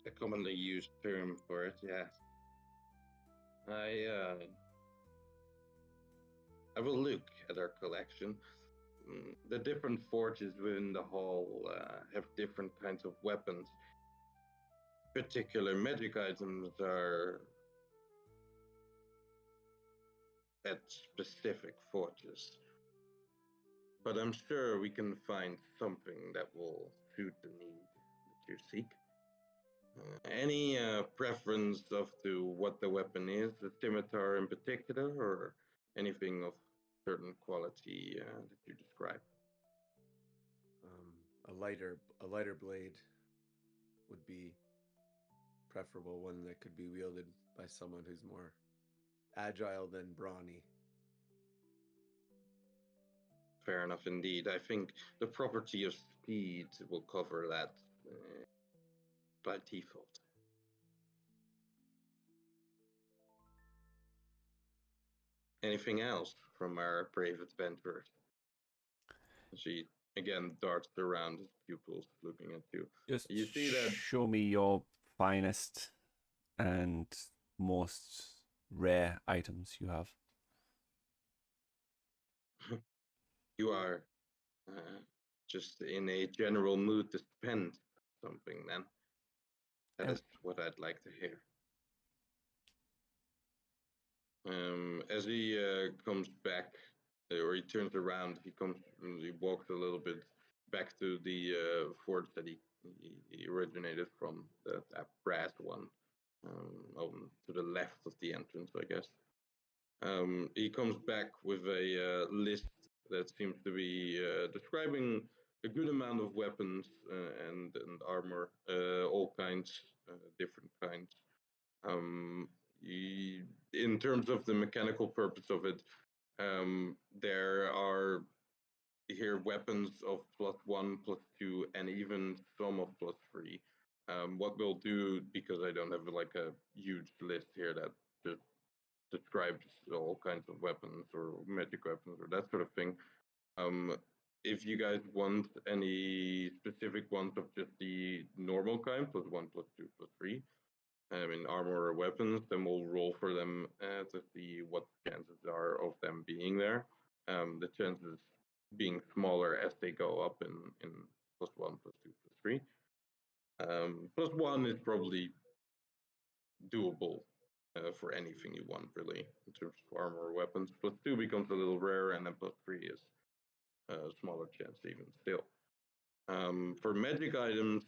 A commonly used term for it, yeah. I will look at our collection. The different forges within the hall have different kinds of weapons. Particular magic items are at specific forges. But I'm sure we can find something that will suit the need that you seek. Any preference of to what the weapon is, the scimitar in particular, or anything of certain quality that you describe? A lighter blade would be preferable, one that could be wielded by someone who's more agile than brawny. Fair enough indeed. I think the property of speed will cover that by default. Anything else from our brave adventurers? She again darts around his pupils, looking at you. Just You see that show me your finest and most rare items you have. you are just in a general mood to spend something. Then that Yep. is what I'd like to hear. As he comes back, or he turns around, he walks a little bit back to the forge that he originated from, that brass one, to the left of the entrance, I guess. He comes back with a list that seems to be describing a good amount of weapons and armor, all kinds, different kinds. Um, in terms of the mechanical purpose of it, there are here weapons of +1, +2, and even some of +3. What we'll do, because I don't have like a huge list here that just describes all kinds of weapons or magic weapons or that sort of thing. If you guys want any specific ones of just the normal kind, +1, +2, +3, in armor or weapons, then we'll roll for them to see what the chances are of them being there. The chances being smaller as they go up in +1, +2, +3. +1 is probably doable for anything you want, really, in terms of armor or weapons. +2 becomes a little rare, and then +3 is a smaller chance, even still. For magic items,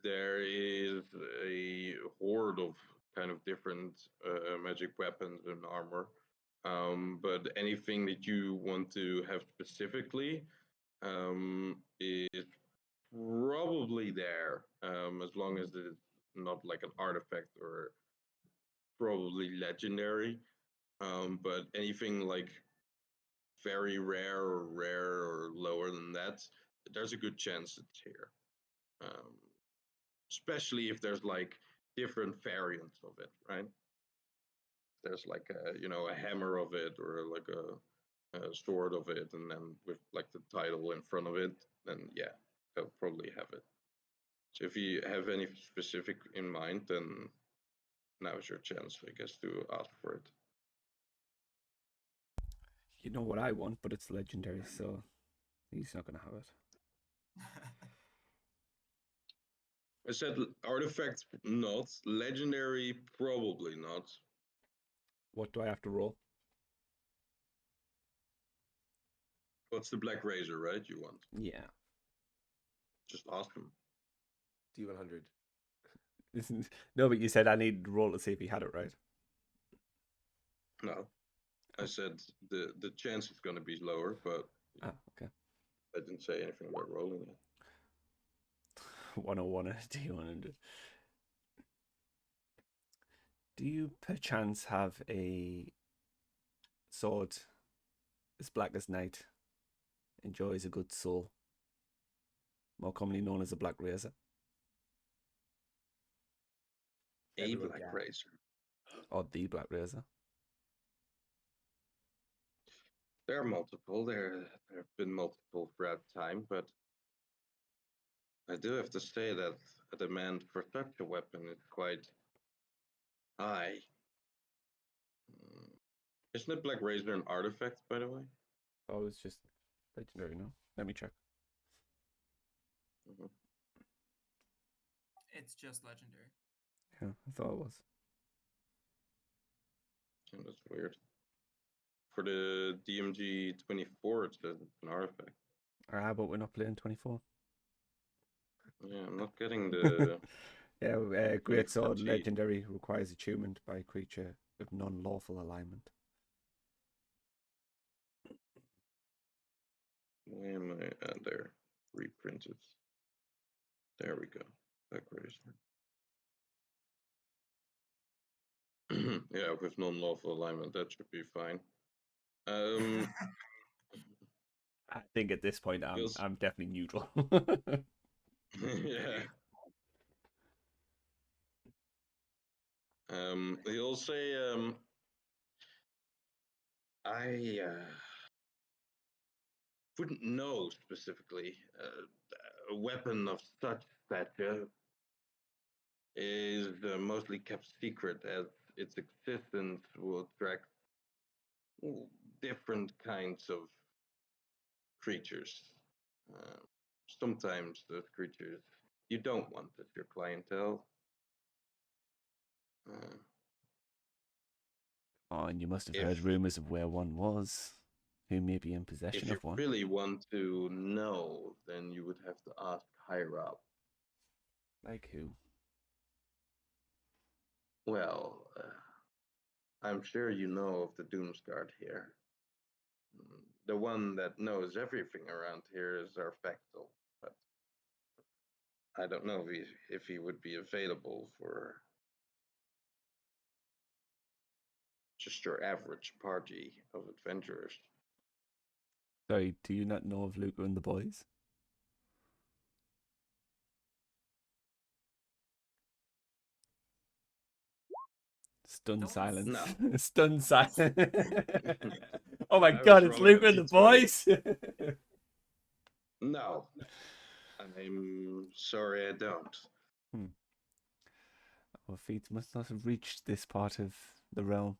there is a horde of kind of different magic weapons and armor. But anything that you want to have specifically is probably there, as long as it's not like an artifact or probably legendary. But anything like very rare or lower than that, there's a good chance it's here. Um, especially if there's like different variants of it, right? There's like a hammer of it or like a sword of it, and then with like the title in front of it, then yeah, they'll probably have it. So if you have any specific in mind, then now's your chance, I guess, to ask for it. You know what I want, but it's legendary, so he's not going to have it. I said artifacts not, legendary probably not. What do I have to roll? What's the black razor, right? You want? Yeah. Just ask him. D100. No, but you said I need to roll to see if he had it right. No, I said the chance is going to be lower, but okay. I didn't say anything about rolling it. 101 and a D100. Do you perchance have a sword as black as night, enjoys a good soul, more commonly known as a black razor? A black razor. Or the black razor? There are multiple. There have been multiple throughout time, but I do have to say that a demand for such a weapon is quite high. Isn't it Black Razor an artifact, by the way? Oh, it's just legendary, no? Let me check. Mm-hmm. It's just legendary. Yeah, I thought it was. Yeah, that's weird. For the DMG 24, it says it's an artifact. But we're not playing 24. Yeah, I'm not getting the... Yeah, Great Sword legendary requires attunement by a creature of non-lawful alignment. Where am I? There. Reprinted. There we go. Black Razor. Yeah, with non-lawful alignment, that should be fine. I think at this point I'm definitely neutral. Yeah. He'll say, I wouldn't know specifically. A weapon of such stature is mostly kept secret, as its existence will attract different kinds of creatures. Sometimes those creatures you don't want as your clientele. Oh, and you must have heard rumors of where one was, who may be in possession of one. If you really want to know, then you would have to ask higher up. Like who? Well, I'm sure you know of the Doomsguard here. The one that knows everything around here is our Factal, but I don't know if he would be available for just your average party of adventurers. Sorry, do you not know of Lukka and the boys? Stunned silence. No. Stunned silence. Oh my god, it's Lukka and the boys! No. I'm sorry I don't. Our feet must not have reached this part of the realm.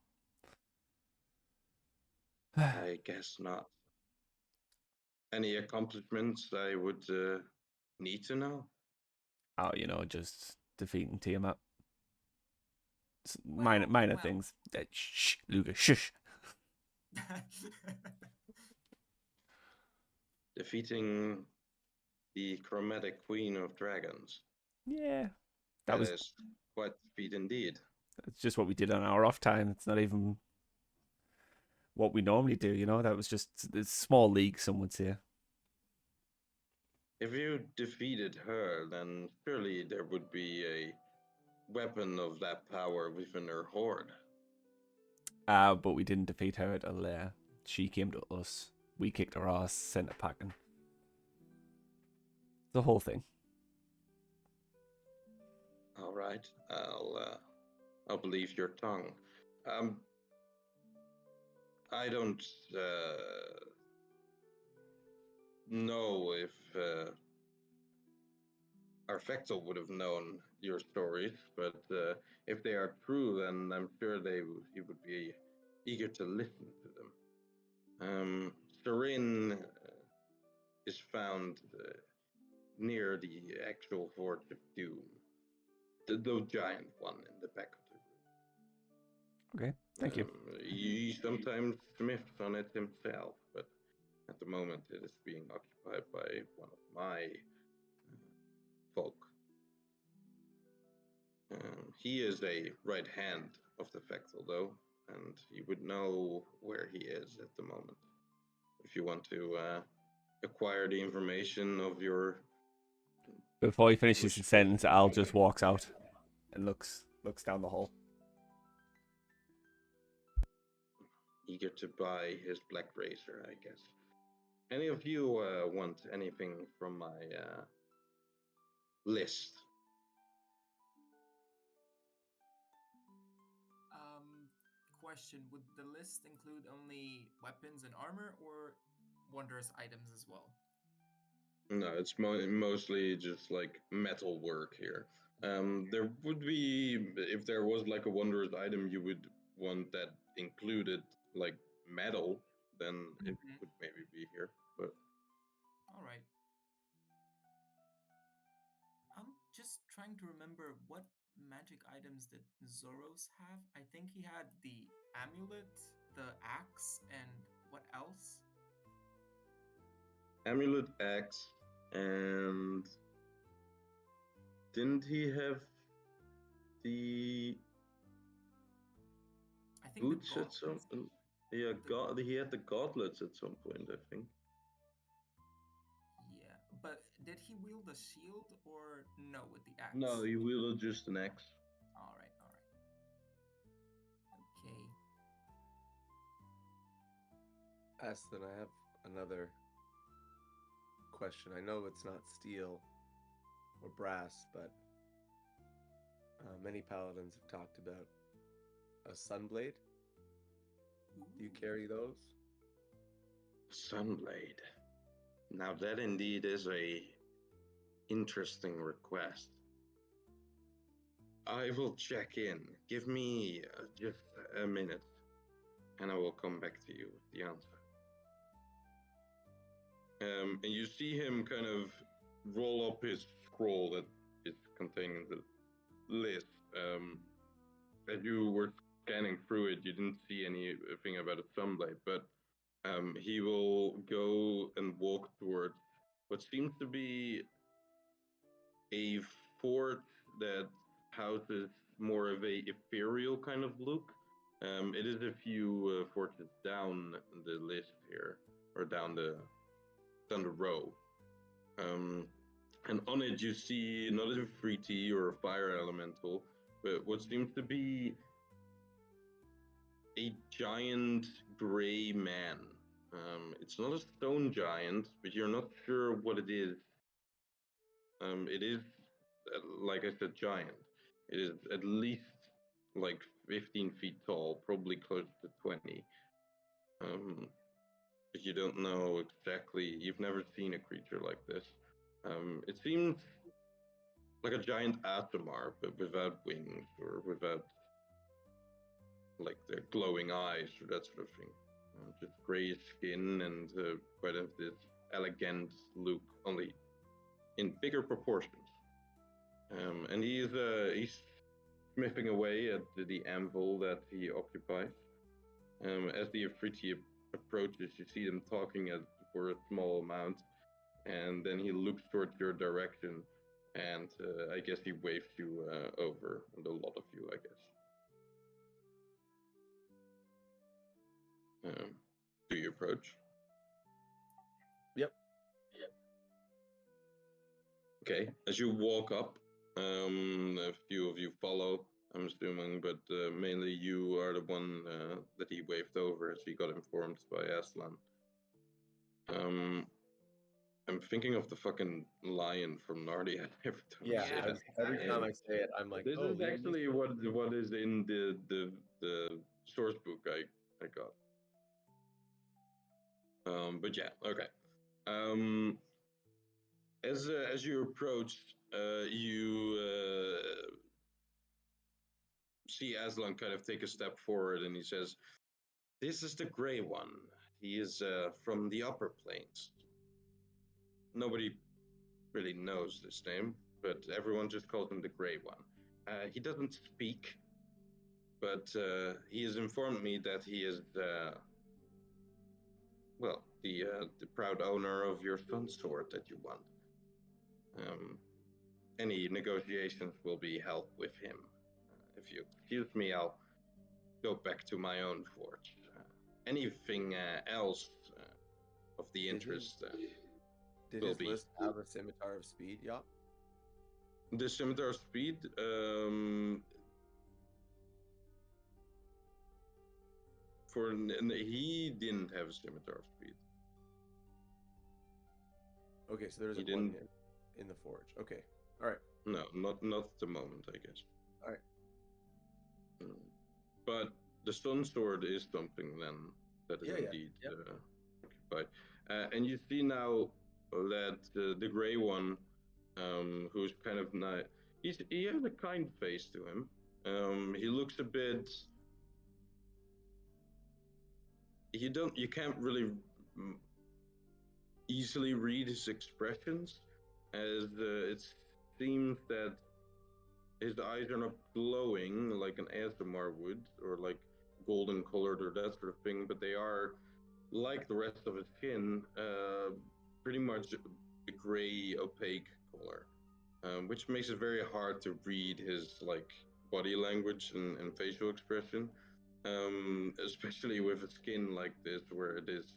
I guess not. Any accomplishments I would need to know? Oh, just defeating Tiamat. Minor things. Shh, Lukka, shush. Defeating the chromatic queen of dragons. Yeah. That is quite a feat indeed. It's just what we did on our off time. It's not even what we normally do, That was just a small league, some would say. If you defeated her, then surely there would be a weapon of that power within her horde. But we didn't defeat her at a lair. She came to us. We kicked her ass, sent her packing. The whole thing. All right, I'll believe your tongue. I don't know if our Fectal would have known your stories, but if they are true, then I'm sure he would be eager to listen to them. Serin is found near the actual Horde of Doom, the giant one in the back of the room. Okay, thank you. He sometimes smiths on it himself, but at the moment it is being occupied by one of my folk. He is a right hand of the Fectal, though, and he would know where he is at the moment. If you want to acquire the information of your... Before he finishes his sentence, Al just walks out and looks down the hall. Eager to buy his black razor, I guess. Any of you want anything from my list? Question: would the list include only weapons and armor, or wondrous items as well? No, it's mostly just like metal work here. There would be, if there was like a wondrous item you would want that included like metal, then it would maybe be here. But all right. I'm just trying to remember what magic items did Zoros have. I think he had the amulet, the axe, and what else? amulet axe, and didn't he have the I think boots the at some? Yeah, he had the gauntlets at some point, I think. Yeah, but did he wield a shield or no with the axe? No, he wielded just an axe. All right. Okay. Aston, I have another question. I know it's not steel or brass, but many paladins have talked about a sunblade. Do you carry those? Sunblade. Now that indeed is a interesting request. I will check in. Give me just a minute, and I will come back to you with the answer. And you see him kind of roll up his scroll that is containing the list. As you were scanning through it, you didn't see anything about a sunblade, but he will go and walk towards what seems to be a fort that houses more of a ethereal kind of look. It is a few forts down the list here, or down the row. And on it you see not a 3T or a fire elemental, but what seems to be a giant gray man. It's not a stone giant, but you're not sure what it is. It is, like I said, giant. It is at least like 15 feet tall, probably close to 20. But you don't know exactly, you've never seen a creature like this. It seems like a giant Atomar, but without wings or without like the glowing eyes or that sort of thing. Just gray skin and quite of this elegant look, only in bigger proportions. And he's smithing away at the anvil that he occupies. As the Afriti approaches, you see them talking for a small amount, and then he looks towards your direction, and I guess he waves you over, and a lot of you, I guess. Do you approach? Yep. Okay, as you walk up, a few of you follow, I'm assuming, but mainly you are the one that he waved over as he got informed by Aslan. I'm thinking of the fucking lion from Narnia every time I say Yeah, that. every time I say it, I'm like, This oh, is Liam actually what is in the source book I got. But yeah, okay. As you approach, you see Aslan kind of take a step forward, and he says, "This is the Grey One. He is from the Upper Plains. Nobody really knows this name, but everyone just calls him the Grey One. He doesn't speak, but he has informed me that he is, the proud owner of your sun sword that you want. Any negotiations will be held with him. If you excuse me, I'll go back to my own forge. Anything else of the interest Did will his be. list have a scimitar of speed? Yeah. The scimitar speed, he didn't have scimitar speed. Okay, so there He isn't one didn't. in the forge. Okay, all right. No, not at the moment, I guess. All right. But the sun sword is something then that is indeed occupied. And you see now that the Grey One, who's kind of not, he has a kind face to him. He looks a bit. You can't really easily read his expressions, as it seems that his eyes are not glowing like an ASMR would, or like golden colored or that sort of thing, but they are, like the rest of his skin, pretty much a gray, opaque color, which makes it very hard to read his like body language and facial expression, especially with a skin like this, where it is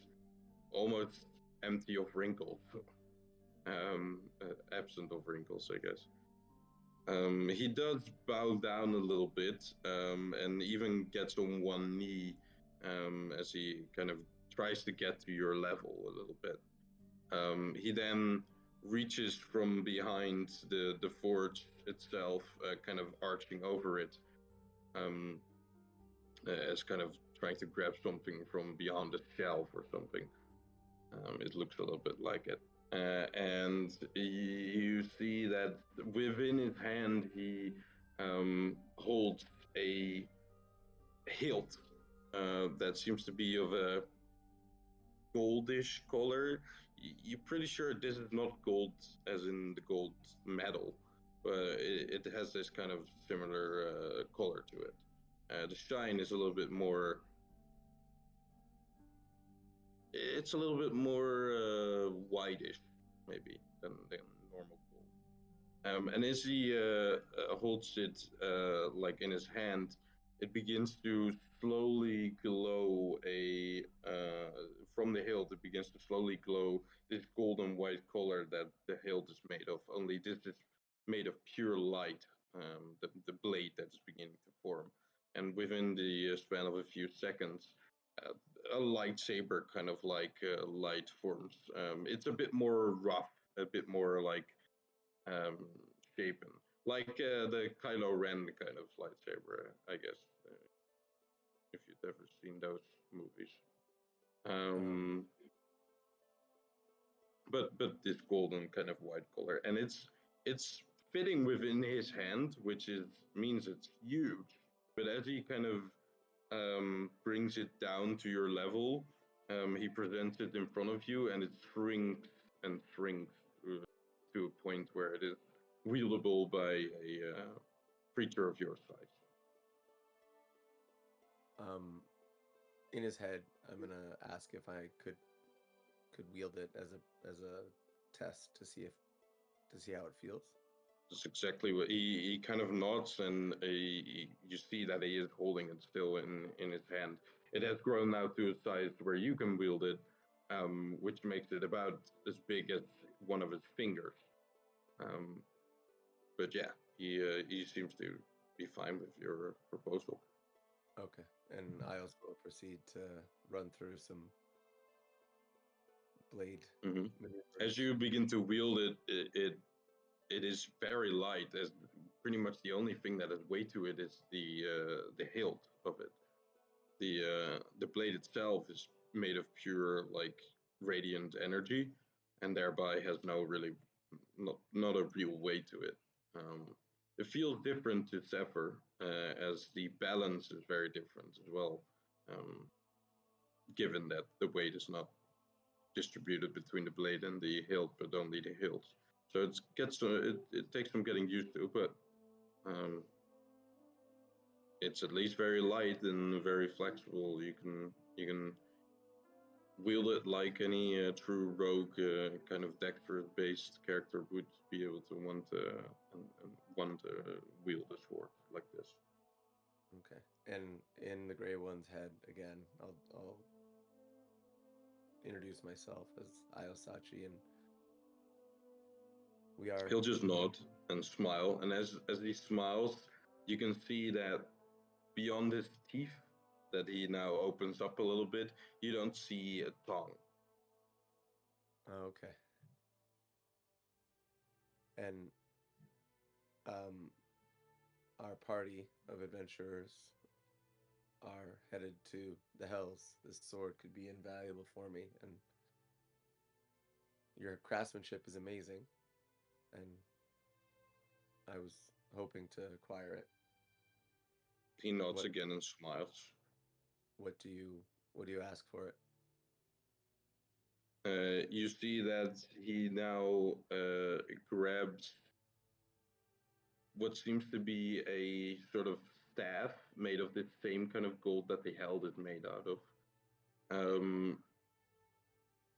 almost empty of wrinkles, absent of wrinkles, I guess. He does bow down a little bit, and even gets on one knee, as he kind of tries to get to your level a little bit. He then reaches from behind the forge itself, kind of arching over it, as kind of trying to grab something from beyond the shelf or something. It looks a little bit like it. And you see that within his hand he holds a hilt that seems to be of a goldish color. You're pretty sure this is not gold as in the gold metal, but it has this kind of similar color to it. The shine is a little bit more. It's a little bit more whitish, maybe, than normal gold. And as he holds it like in his hand, it begins to slowly glow from the hilt. It begins to slowly glow this golden white color that the hilt is made of. Only this is made of pure light. The blade that is beginning to form, and within the span of a few seconds, a lightsaber kind of like light forms. It's a bit more rough, a bit more like um, shapen, like the Kylo Ren kind of lightsaber, I guess, if you've ever seen those movies. But this golden kind of white color, and it's fitting within his hand, which means it's huge. But as he kind of brings it down to your level, he presents it in front of you, and it shrinks and shrinks to a point where it is wieldable by a creature of your size. In his head, I'm gonna ask if I could wield it as a test to see how it feels. That's exactly what he kind of nods, and you see that he is holding it still in his hand. It has grown now to a size where you can wield it, which makes it about as big as one of his fingers. But yeah, he seems to be fine with your proposal. Okay, and I also will proceed to run through some blade maneuvers. As you begin to wield it, it is very light. As pretty much the only thing that has weight to it is the hilt of it. The blade itself is made of pure like radiant energy, and thereby has not a real weight to it. It feels different to Zephyr, as the balance is very different as well, given that the weight is not distributed between the blade and the hilt, but only the hilt. So it takes some getting used to, but it's at least very light and very flexible. You can wield it like any true rogue kind of dexterous-based character would be able to want to wield a sword like this. Okay, and in the Grey One's head again, I'll introduce myself as Ayosachi, and we are. He'll just nod and smile, and as he smiles, you can see that beyond his teeth, that he now opens up a little bit, you don't see a tongue. Okay. And our party of adventurers are headed to the Hells. This sword could be invaluable for me, and your craftsmanship is amazing, and I was hoping to acquire it. He nods again and smiles. What do you ask for it? You see that he now grabs what seems to be a sort of staff made of the same kind of gold that the held is made out of.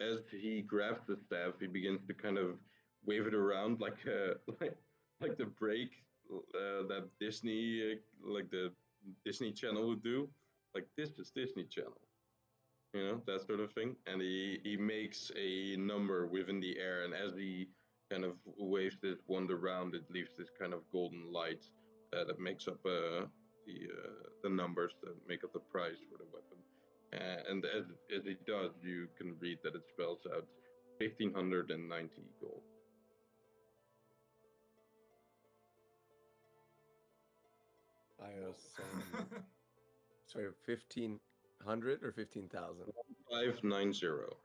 As he grabs the staff, he begins to kind of wave it around like like the break that Disney, like the Disney Channel would do. Like, this is Disney Channel, that sort of thing. And he makes a number within the air, and as he kind of waves this wand around, it leaves this kind of golden light that makes up the numbers that make up the price for the weapon. And as it does, you can read that it spells out 1,590 gold. Sorry, 1,500 or 15,000? 1590.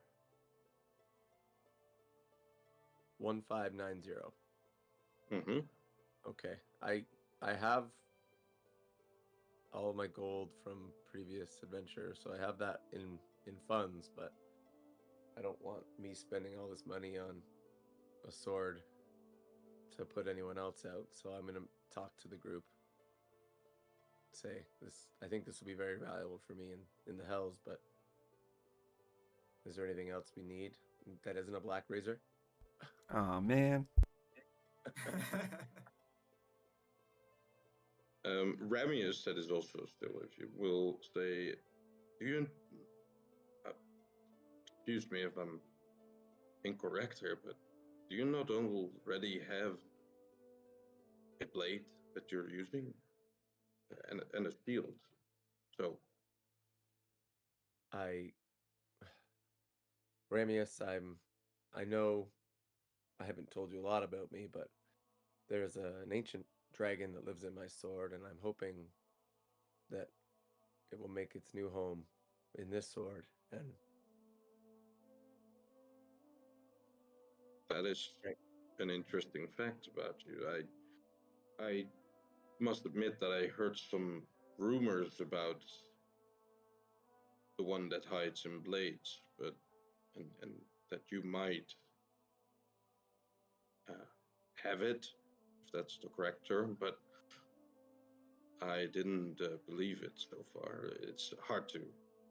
1590. Mm-hmm. Okay, I have all of my gold from previous adventures, so I have that in funds, but I don't want me spending all this money on a sword to put anyone else out. So I'm gonna talk to the group. Say this. I think this will be very valuable for me in the Hells, but is there anything else we need that isn't a black razor? Oh man. Ramius, that is also still with you, will say, do you, excuse me if I'm incorrect here, but do you not already have a blade that you're using and a shield? So Ramius, I know I haven't told you a lot about me, but there's an ancient dragon that lives in my sword, and I'm hoping that it will make its new home in this sword. And that is an interesting fact about you. I must admit that I heard some rumors about the one that hides in blades, but and that you might have it, if that's the correct term, but I didn't believe it so far. It's hard to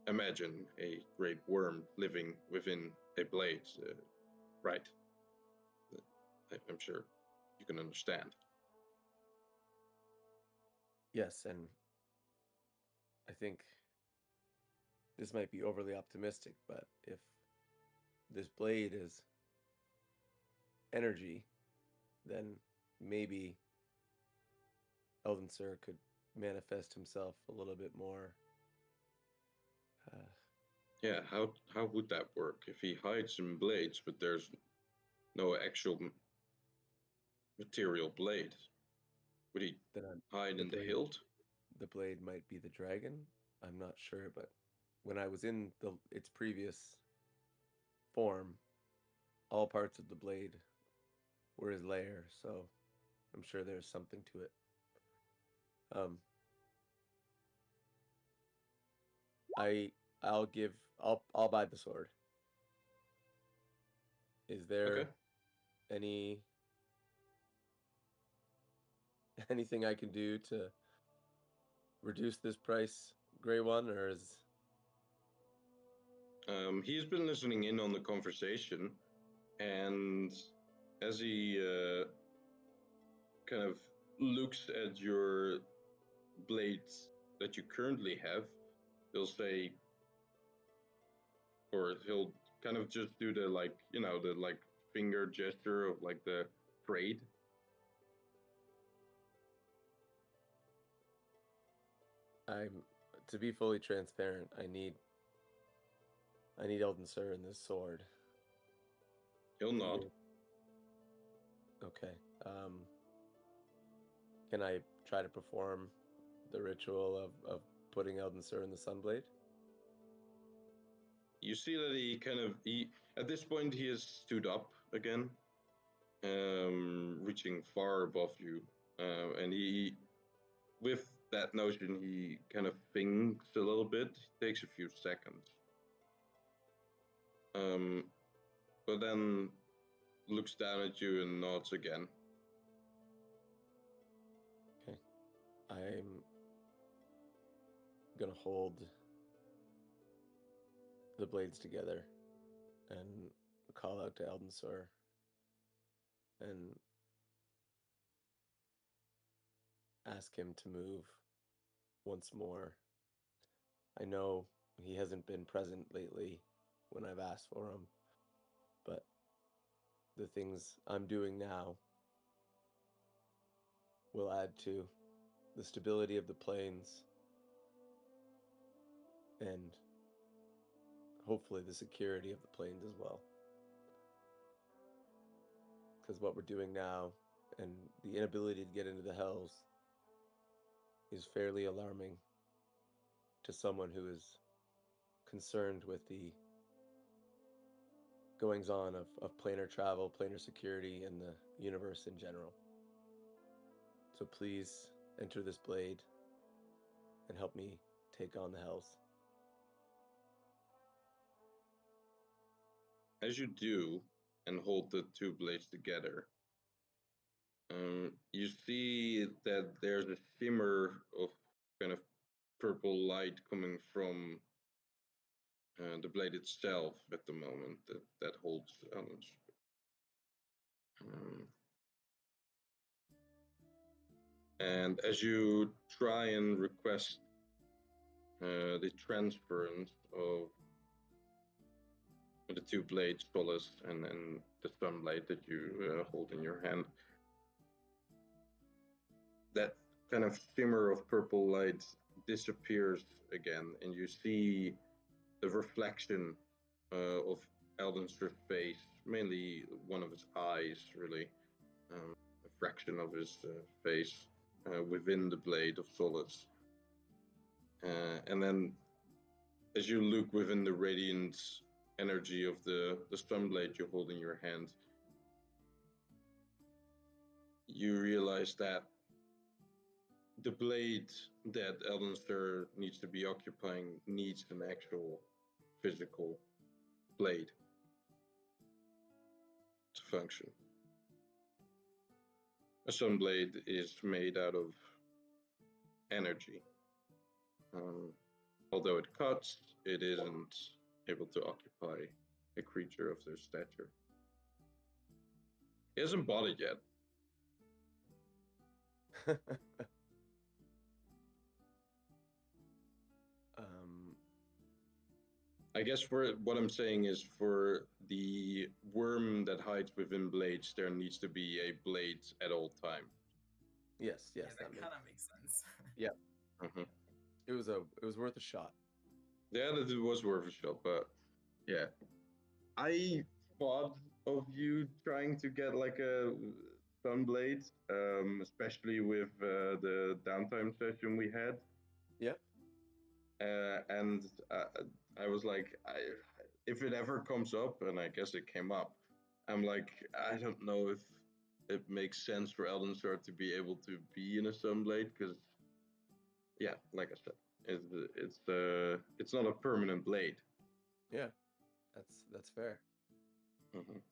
imagine a great worm living within a blade, right? I'm sure you can understand. yes, and I think this might be overly optimistic, but if this blade is energy, then maybe Elden Sir could manifest himself a little bit more. Yeah, how would that work if he hides in blades, but there's no actual material blade? Would he hide in the hilt? The blade might be the dragon. I'm not sure, but when I was in its previous form, all parts of the blade were his lair, so I'm sure there's something to it. I'll buy the sword. Is there anything I can do to reduce this price, Gray One, or is he's been listening in on the conversation, and as he kind of looks at your blades that you currently have, he'll say, or he'll kind of just do the the finger gesture of like the trade. To be fully transparent, I need Elden Sir in this sword. He'll nod. Okay. Can I try to perform the ritual of putting Elden Sir in the Sunblade? You see that he at this point he has stood up again, reaching far above you, and he, with that notion, he kind of thinks a little bit. It takes a few seconds, but then looks down at you and nods again. Okay. I'm gonna hold the blades together and call out to Elden Sir and ask him to move once more. I know he hasn't been present lately when I've asked for him, but the things I'm doing now will add to the stability of the plains and hopefully the security of the plains as well. Because what we're doing now and the inability to get into the hells is fairly alarming to someone who is concerned with the goings on of planar travel, planar security, and the universe in general. So please enter this blade and help me take on the hells. As you do and hold the two blades together, you see that there's a shimmer of kind of purple light coming from the blade itself at the moment that holds Ellen's. And as you try and request the transference of the two blades, Solace and the sunblade that you hold in your hand, that kind of shimmer of purple light disappears again, and you see the reflection of Eldenster's face, mainly one of his eyes, really, a fraction of his face within the blade of Solace. And then as you look within the radiant energy of the sunblade you hold in your hand, you realize that the blade that Eldenster needs to be occupying needs an actual physical blade to function. A sunblade is made out of energy. Although it cuts, it isn't able to occupy a creature of their stature. He hasn't bought it yet. I guess for what I'm saying is for the worm that hides within blades, there needs to be a blade at all times. Yes, Yeah, yes, that that kind makes. of makes sense. Yeah, Mhm. it was worth a shot. Yeah, that it was worth a shot, but yeah, I thought of you trying to get like a sunblade, especially with the downtime session we had. Yep. And I was like, if it ever comes up, and I guess it came up, I'm like, I don't know if it makes sense for Elden Sword to be able to be in a Sunblade because, yeah, like I said, it's not a permanent blade. Yeah, that's fair. Mhm.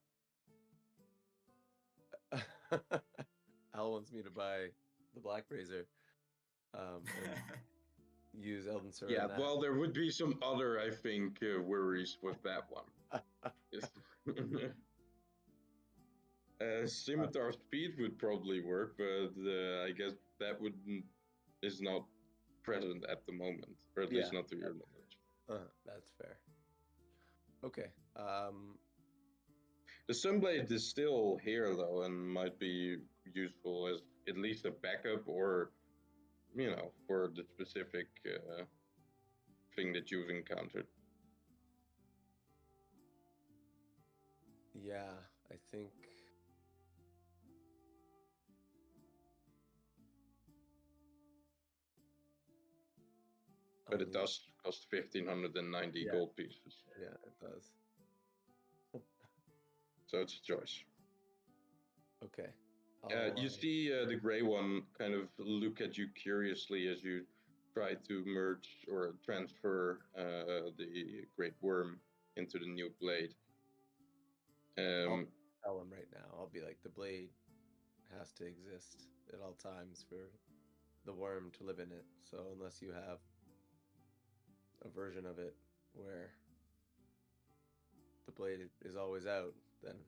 Al wants me to buy the Black Razor, and use Elden Sword Yeah, on that. well, there would be some other, I think, worries with that one. Scimitar speed would probably work, but I guess that wouldn't is not present at the moment, or at least Yeah. not to your knowledge. That's fair. Okay. The Sunblade is still here though, and might be useful as at least a backup, or for the specific thing that you've encountered. Yeah, I think. But I'll it need- does cost 1,590 Yeah. gold pieces, Yeah, it does. so it's a choice. Okay. You see the gray one kind of look at you curiously as you try to merge or transfer the great worm into the new blade. I'll tell him right now. I'll be like, the blade has to exist at all times for the worm to live in it. So unless you have a version of it where the blade is always out, then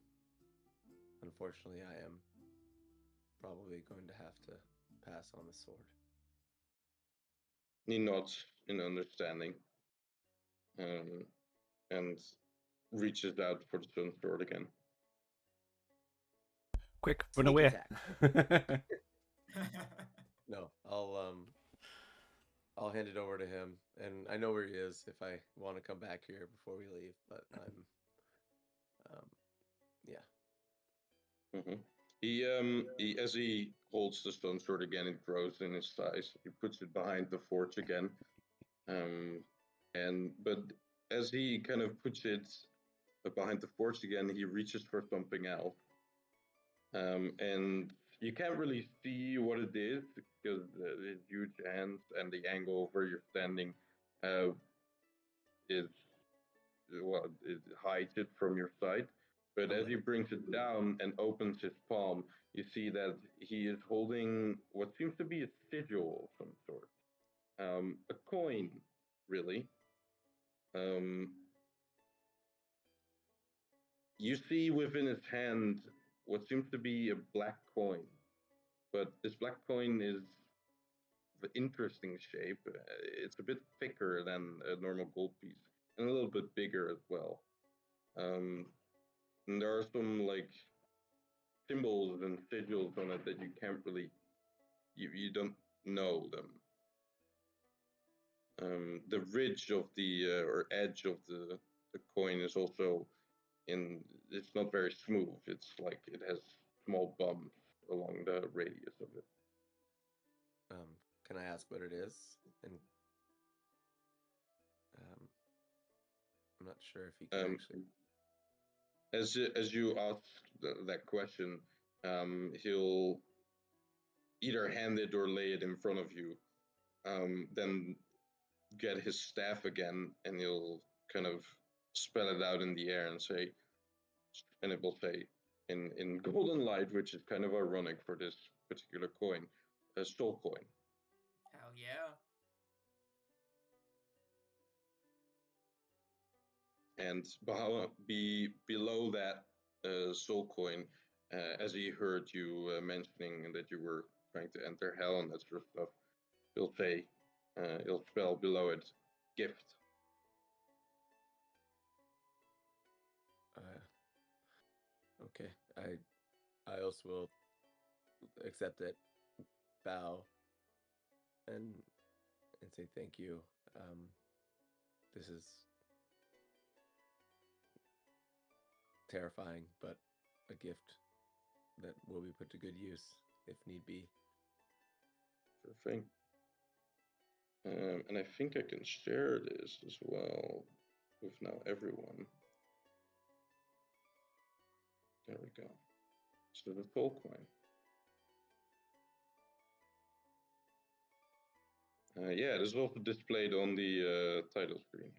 unfortunately I am probably going to have to pass on the sword. He nods in understanding, and reaches out for the stone sword again. Quick, run Sneak away. attack. No, I'll hand it over to him, and I know where he is if I want to come back here before we leave. But yeah. Mm-hmm. He as he holds the stone sword again, it grows in his size. He puts it behind the forge again, but as he kind of puts it behind the forge again, he reaches for something else, and you can't really see what it is because the huge hands and the angle where you're standing is it hides it from your sight. But as he brings it down and opens his palm, you see that he is holding what seems to be a sigil of some sort, a coin, really. You see within his hand what seems to be a black coin, but this black coin is of interesting shape. It's a bit thicker than a normal gold piece, and a little bit bigger as well. And there are some like symbols and sigils on it that you can't really, you don't know them. The ridge of the or edge of the coin is also it's not very smooth. It's like it has small bumps along the radius of it. Can I ask what it is? And I'm not sure if he can actually. As you ask that question, he'll either hand it or lay it in front of you. Then get his staff again, and he'll kind of spell it out in the air and say, and it will say in golden light, which is kind of ironic for this particular coin, a soul coin. Hell yeah. And below that soul coin, as he heard you mentioning that you were trying to enter hell and that sort of stuff, he'll say, he'll spell below it, gift. I also will accept it, bow, and say thank you. This is terrifying, but a gift that will be put to good use if need be. Sure thing. And I think I can share this as well with now everyone. There we go. So the soul coin. Yeah, this is also displayed on the title screen.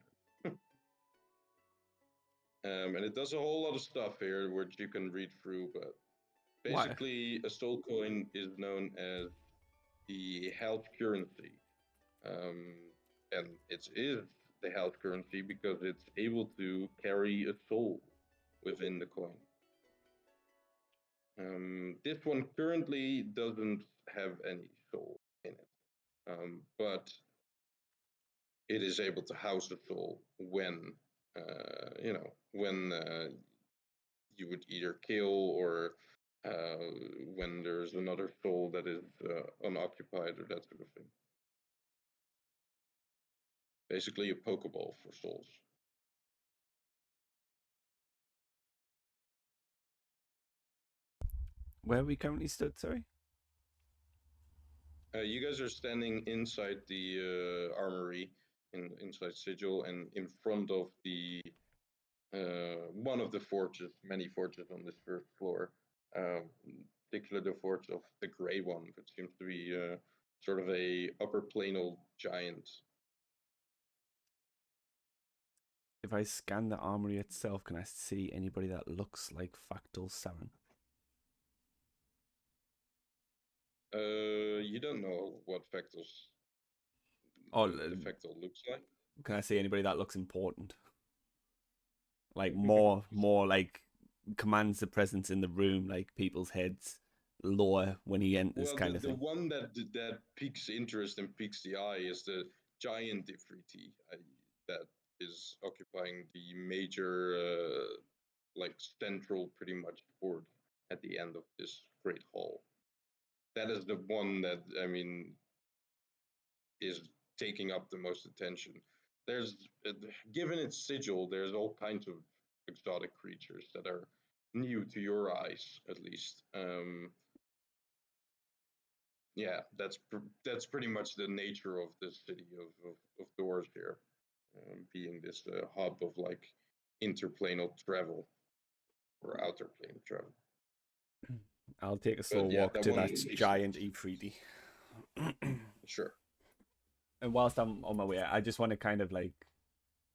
And it does a whole lot of stuff here, which you can read through, but basically a soul coin is known as the health currency. And it is the health currency because it's able to carry a soul within the coin. This one currently doesn't have any soul in it, but it is able to house a soul when, when you would either kill or when there's another soul that is unoccupied or that sort of thing. Basically a Pokeball for souls. Where are we currently stood, sorry? You guys are standing inside the armory, inside Sigil, and in front of the one of the forges, many forges on this first floor. Particularly the forge of the Grey One, which seems to be sort of a upper planal giant. If I scan the armory itself, can I see anybody that looks like Factal Saren? You don't know what Factals the Factal looks like. Can I see anybody that looks important? Like more like commands the presence in the room, like people's heads lower when he enters, Well, kind of the thing. one that piques interest and piques the eye is the giant Ifriti that is occupying the major, like central, pretty much board at the end of this great hall. That is the one that is taking up the most attention. There's, given its sigil, there's all kinds of exotic creatures that are new to your eyes, at least. Yeah, that's pretty much the nature of this city of doors here, being this hub of like interplanal travel or outer plane travel. I'll take a slow But yeah, walk that to one that is giant E3D. Sure. And whilst I'm on my way, I just want to kind of like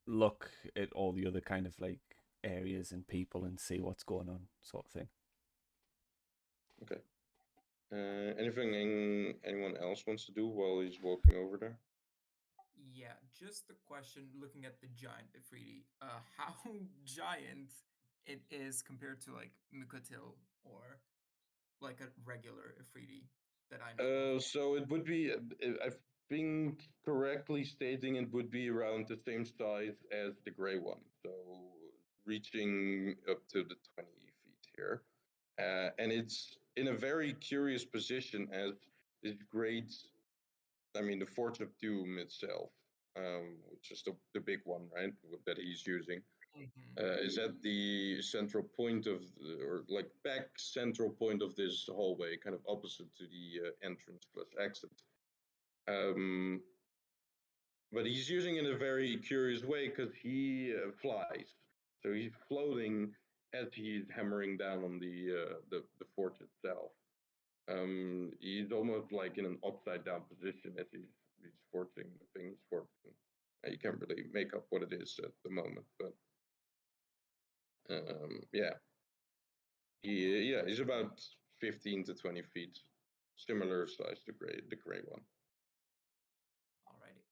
look at all the other kind of like areas and people and see what's going on, sort of thing. Okay. Anything anyone else wants to do while he's walking over there? Yeah, just a question looking at the giant Ifriti. How giant it is compared to like Mukatil or like a regular Ifriti that I know of. So it would be, I think correctly stating, it would be around the same size as the gray one. So reaching up to the 20 feet here. And it's in a very curious position as this great, the Forge of Doom itself, which is the big one, right, that he's using, is at the central point of, or like back central point of this hallway, kind of opposite to the entrance plus exit. But he's using it in a very curious way because he flies. So he's floating as he's hammering down on the fort itself. He's almost like in an upside down position as he's forging the thing he's forging. You can't really make up what it is at the moment, but yeah. He's about 15 to 20 feet, similar size to the gray one. Alrighty.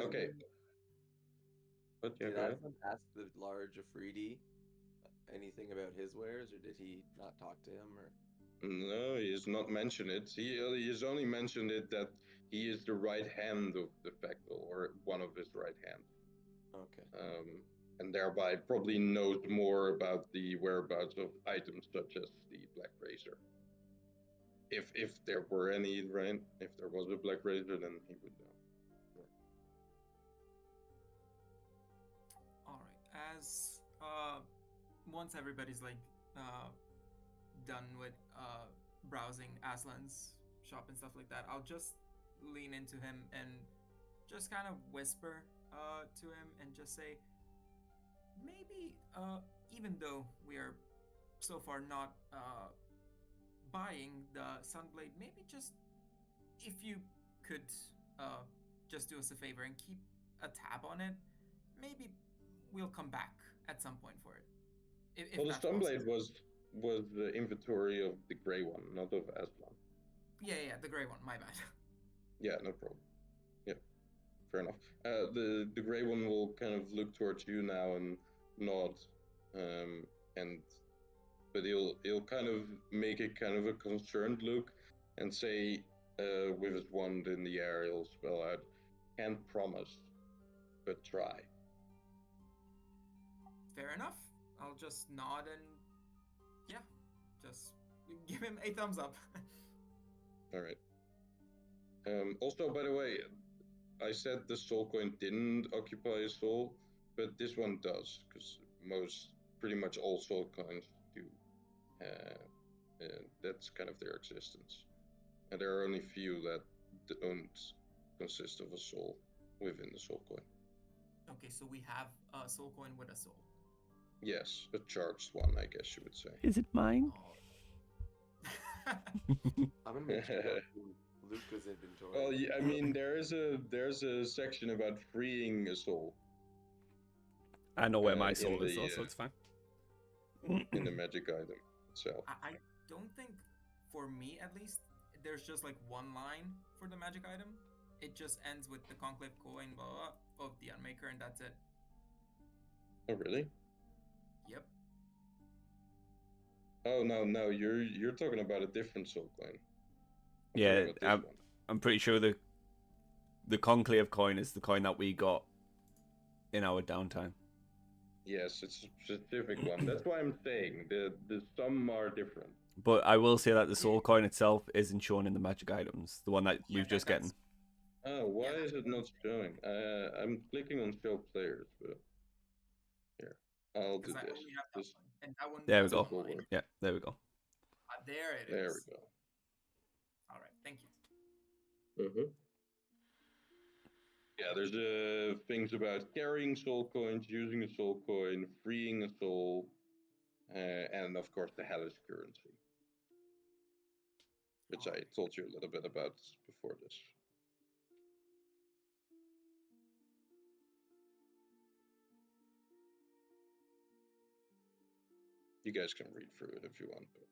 Okay. But yeah, Did go ahead. Aslan ask the large Afridi anything about his wares, or did he not talk to him? Or No, he has not mentioned it. He has only mentioned it that He is the right hand of the Factal, or one of his right hands. Okay. And thereby probably knows more about the whereabouts of items such as the Black Razor. If there were any, right? If there was a Black Razor, then he would know. All right. As once everybody's like done with browsing Aslan's shop and stuff like that, I'll just lean into him and just kind of whisper to him and just say, maybe even though we are so far not buying the Sunblade, maybe just if you could just do us a favor and keep a tab on it, maybe we'll come back at some point for it. If Well, the that's Sunblade possible. was the inventory of the gray one, not of Aslan. Yeah, the gray one. My bad. Yeah, no problem. Yeah, fair enough. The gray one will kind of look towards you now and nod, but he'll kind of make it kind of a concerned look and say, with his wand in the air, he'll spell out, "Can't promise, but try." Fair enough. I'll just nod and yeah, just give him a thumbs up. All right. Also, by the way, I said the soul coin didn't occupy a soul, but this one does, because pretty much all soul coins do. That's kind of their existence. And there are only few that don't consist of a soul within the soul coin. Okay, so we have a soul coin with a soul. Yes, a charged one, I guess you would say. Is it mine? Oh. I'm gonna make sure that's in Lukka's inventory. Well, I mean, there's a section about freeing a soul. I know where my in soul is, the, though, so it's fine. in the magic item itself. I don't think, for me at least, there's just like one line for the magic item. It just ends with the conclave coin blah, blah, of the Unmaker, and that's it. Oh, really? Yep. Oh no, you're talking about a different soul coin. Yeah, Talking about this one. I'm pretty sure the conclave coin is the coin that we got in our downtime. Yes, it's a specific one. That's why I'm saying the some are different. But I will say that the soul coin itself isn't shown in the magic items, the one that Yeah, we've just gotten. Oh, why Yeah, is it not showing? I'm clicking on show players, but here, I'll do because I this. only have that This one, and that one There we was go. online. Yeah, there we go. There it is. There we go. All right, thank you. Mm-hmm. Yeah, there's things about carrying soul coins, using a soul coin, freeing a soul, and of course the hellish currency, which I told you a little bit about before this. You guys can read through it if you want. But...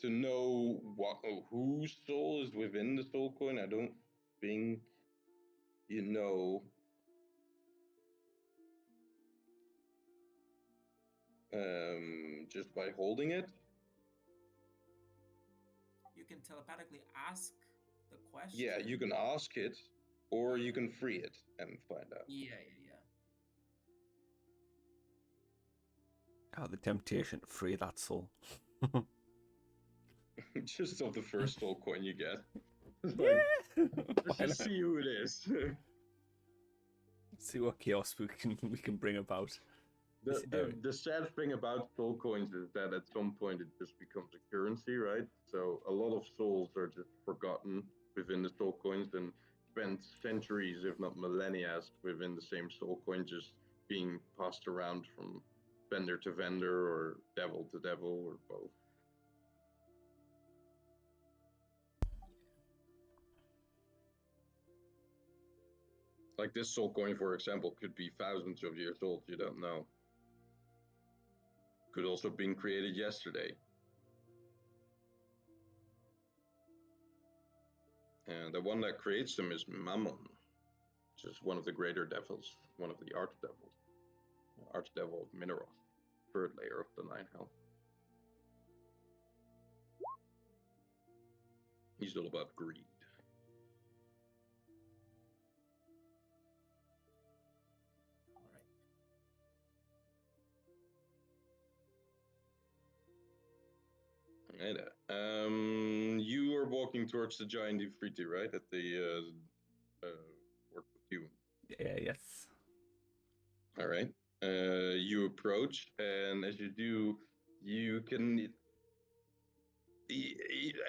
To know whose soul is within the soul coin, I don't think you know. Just by holding it. You can telepathically ask the question. Yeah, you can ask it, or you can free it and find out. Yeah. Oh, the temptation to free that soul. Just of the first soul coin you get. It's Yeah. like, let's just see who it is. See what chaos we can bring about. The sad thing about soul coins is that at some point it just becomes a currency, right? So a lot of souls are just forgotten within the soul coins and spent centuries, if not millennia, within the same soul coin, just being passed around from vendor to vendor or devil to devil or both. Like this soul coin, for example, could be thousands of years old, you don't know. Could also have been created yesterday. And the one that creates them is Mammon, which is one of the greater devils, one of the archdevil of Mineros, third layer of the Nine Hells. He's all about greed. All right. Right. You are walking towards the giant Ifriti, right? At the Fort of Doom. Yeah, yes. All right. You approach, and as you do, you can.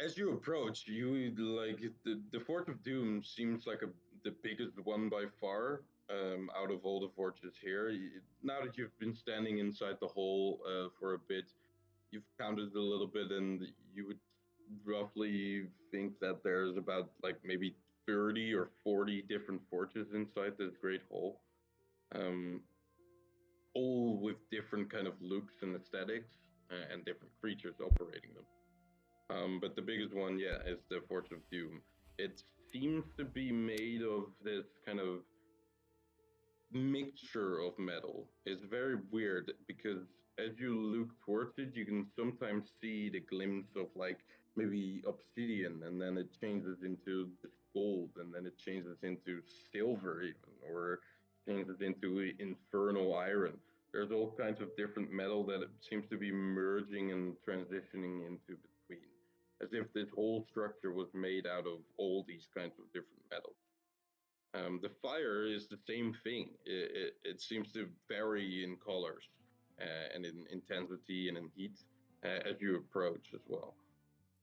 As you approach, you like the Fort of Doom seems like the biggest one by far out of all the forts here. Now that you've been standing inside the hole for a bit, you've counted a little bit, and you would roughly think that there's about like maybe 30 or 40 different forges inside this great hole. Um, all with different kind of looks and aesthetics and different creatures operating them. But the biggest one, yeah, is the Forge of Doom. It seems to be made of this kind of mixture of metal. It's very weird because as you look towards it, you can sometimes see the glimpse of like maybe obsidian, and then it changes into gold, and then it changes into silver, even, or changes into infernal iron. There's all kinds of different metal that it seems to be merging and transitioning into between, as if this whole structure was made out of all these kinds of different metals. The fire is the same thing. It seems to vary in colors and in intensity and in heat as you approach as well.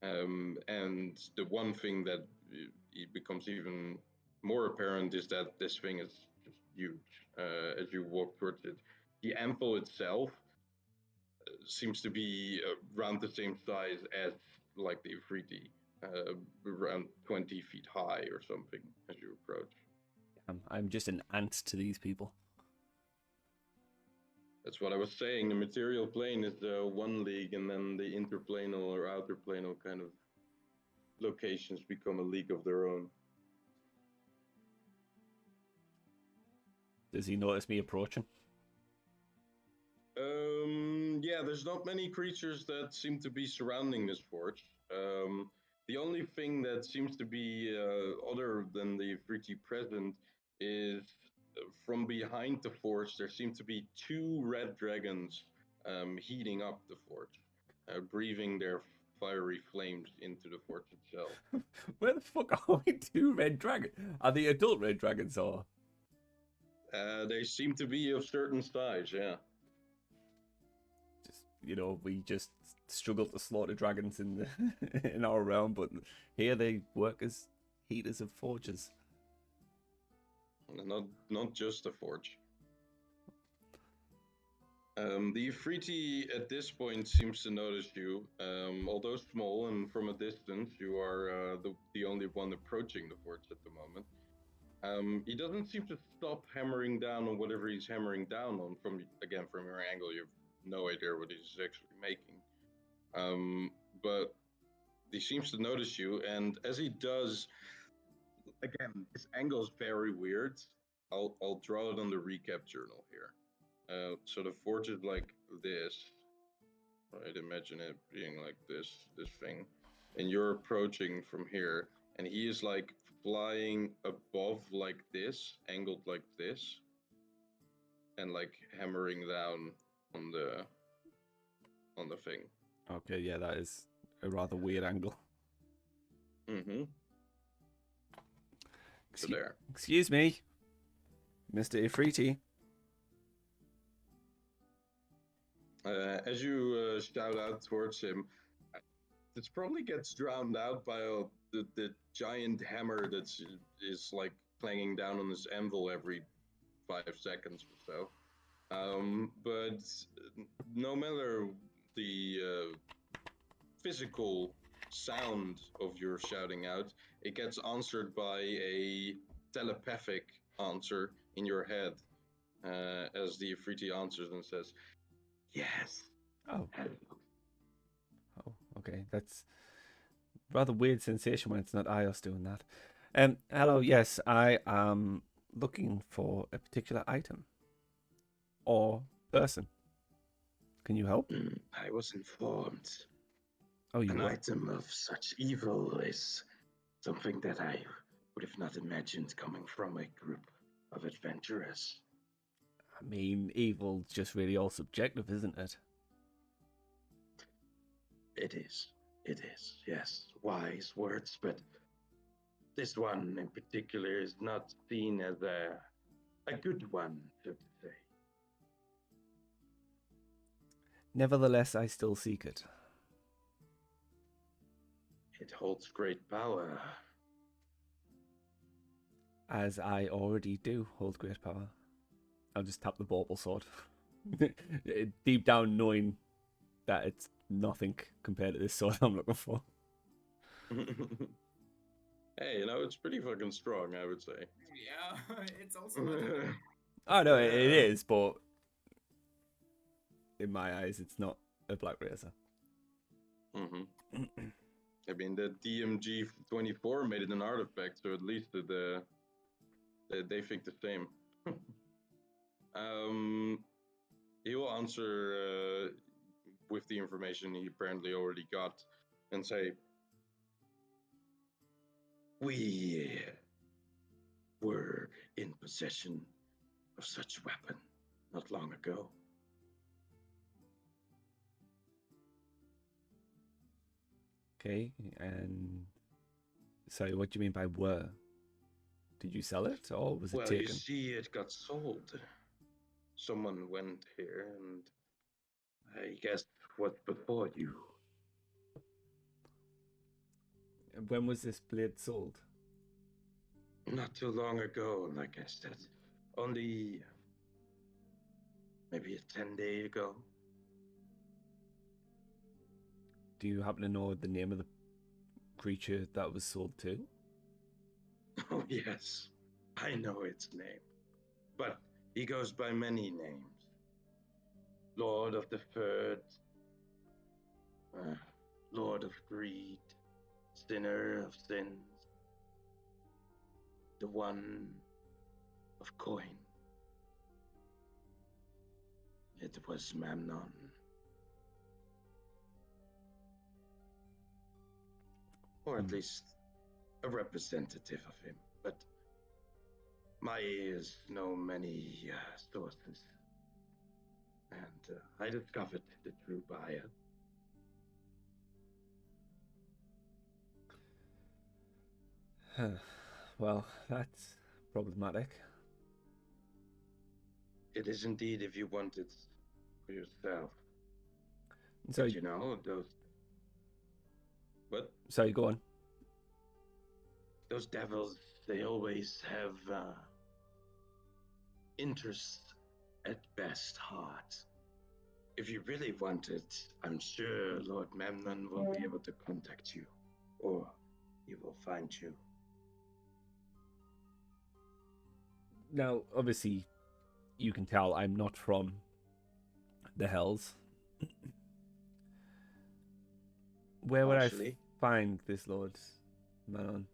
And the one thing that it becomes even more apparent is that this thing is just huge as you walk towards it. The anvil itself seems to be around the same size as like the Ifriti, around 20 feet high or something as you approach. I'm just an ant to these people. That's what I was saying. The material plane is the one league, and then the interplanal or outer planal kind of locations become a league of their own. Does he notice me approaching? Yeah, there's not many creatures that seem to be surrounding this forge. The only thing that seems to be other than the Ifriti present is from behind the forge, there seem to be two red dragons heating up the forge, breathing their fiery flames into the forge itself. Where the fuck are we? Two red dragons? Are they adult red dragons or? They seem to be of certain size, yeah. We just struggle to slaughter dragons in the in our realm, but here they work as heaters of forges. Not just a forge. The Ifriti at this point seems to notice you, although small and from a distance. You are the only one approaching the forge at the moment. He doesn't seem to stop hammering down on whatever he's hammering down on. From your angle, you have no idea what he's actually making. But he seems to notice you, and as he does, again, his angle is very weird. I'll draw it on the recap journal here. So the forge is like this. Right, imagine it being like this thing, and you're approaching from here, and he is like flying above like this, angled like this, and like hammering down on the thing. Okay, yeah, that is a rather weird angle. Mm-hmm. So there. Excuse me, Mr. Ifriti. As you shout out towards him, this probably gets drowned out by the giant hammer that is like clanging down on this anvil every 5 seconds or so. But no matter the physical sound of your shouting out, it gets answered by a telepathic answer in your head as the Ifriti answers and says, "Yes." Oh, okay. That's rather weird sensation when it's not Ios doing that. Hello, yes, I am looking for a particular item or person. Can you help? I was informed. Oh, you An were? item of such evil is Something that I would have not imagined coming from a group of adventurers. I mean, evil's just really all subjective, isn't it? It is. It is, yes. Wise words, but this one in particular is not seen as a good one, so to say. Nevertheless, I still seek it. It holds great power. As I already do hold great power. I'll just tap the bauble sword. Deep down knowing that it's nothing compared to this sword I'm looking for. Hey, it's pretty fucking strong, I would say. Yeah, it's also not Oh no, it Yeah. is, but in my eyes, it's not a black razor. Mm-hmm. I mean, the DMG 24 made it an artifact, so at least they think the same. He will answer with the information he apparently already got and say, We were in possession of such weapon not long ago. Okay, and sorry, what do you mean by were? Did you sell it, or was it Well, you taken? see, it got sold. Someone went here, and I guess what's before you. When was this blade sold? Not too long ago, like I said. Only maybe a 10-day ago. Do you happen to know the name of the creature that was sold to? Oh, yes. I know its name. But he goes by many names. Lord of the Third, Lord of Greed, Sinner of Sins, the One of Coin. It was Mamnon. Or at least a representative of him. But my ears know many sources. And I discovered the true buyer. Well, that's problematic. It is indeed if you want it for yourself. So, But you know, sorry, go on. those devils, they always have interests at best heart. If you really want it, I'm sure Lord Memnon will be able to contact you, or he will find you. Now, obviously, you can tell I'm not from the Hells. Where would Partially. I find this Lord Manon?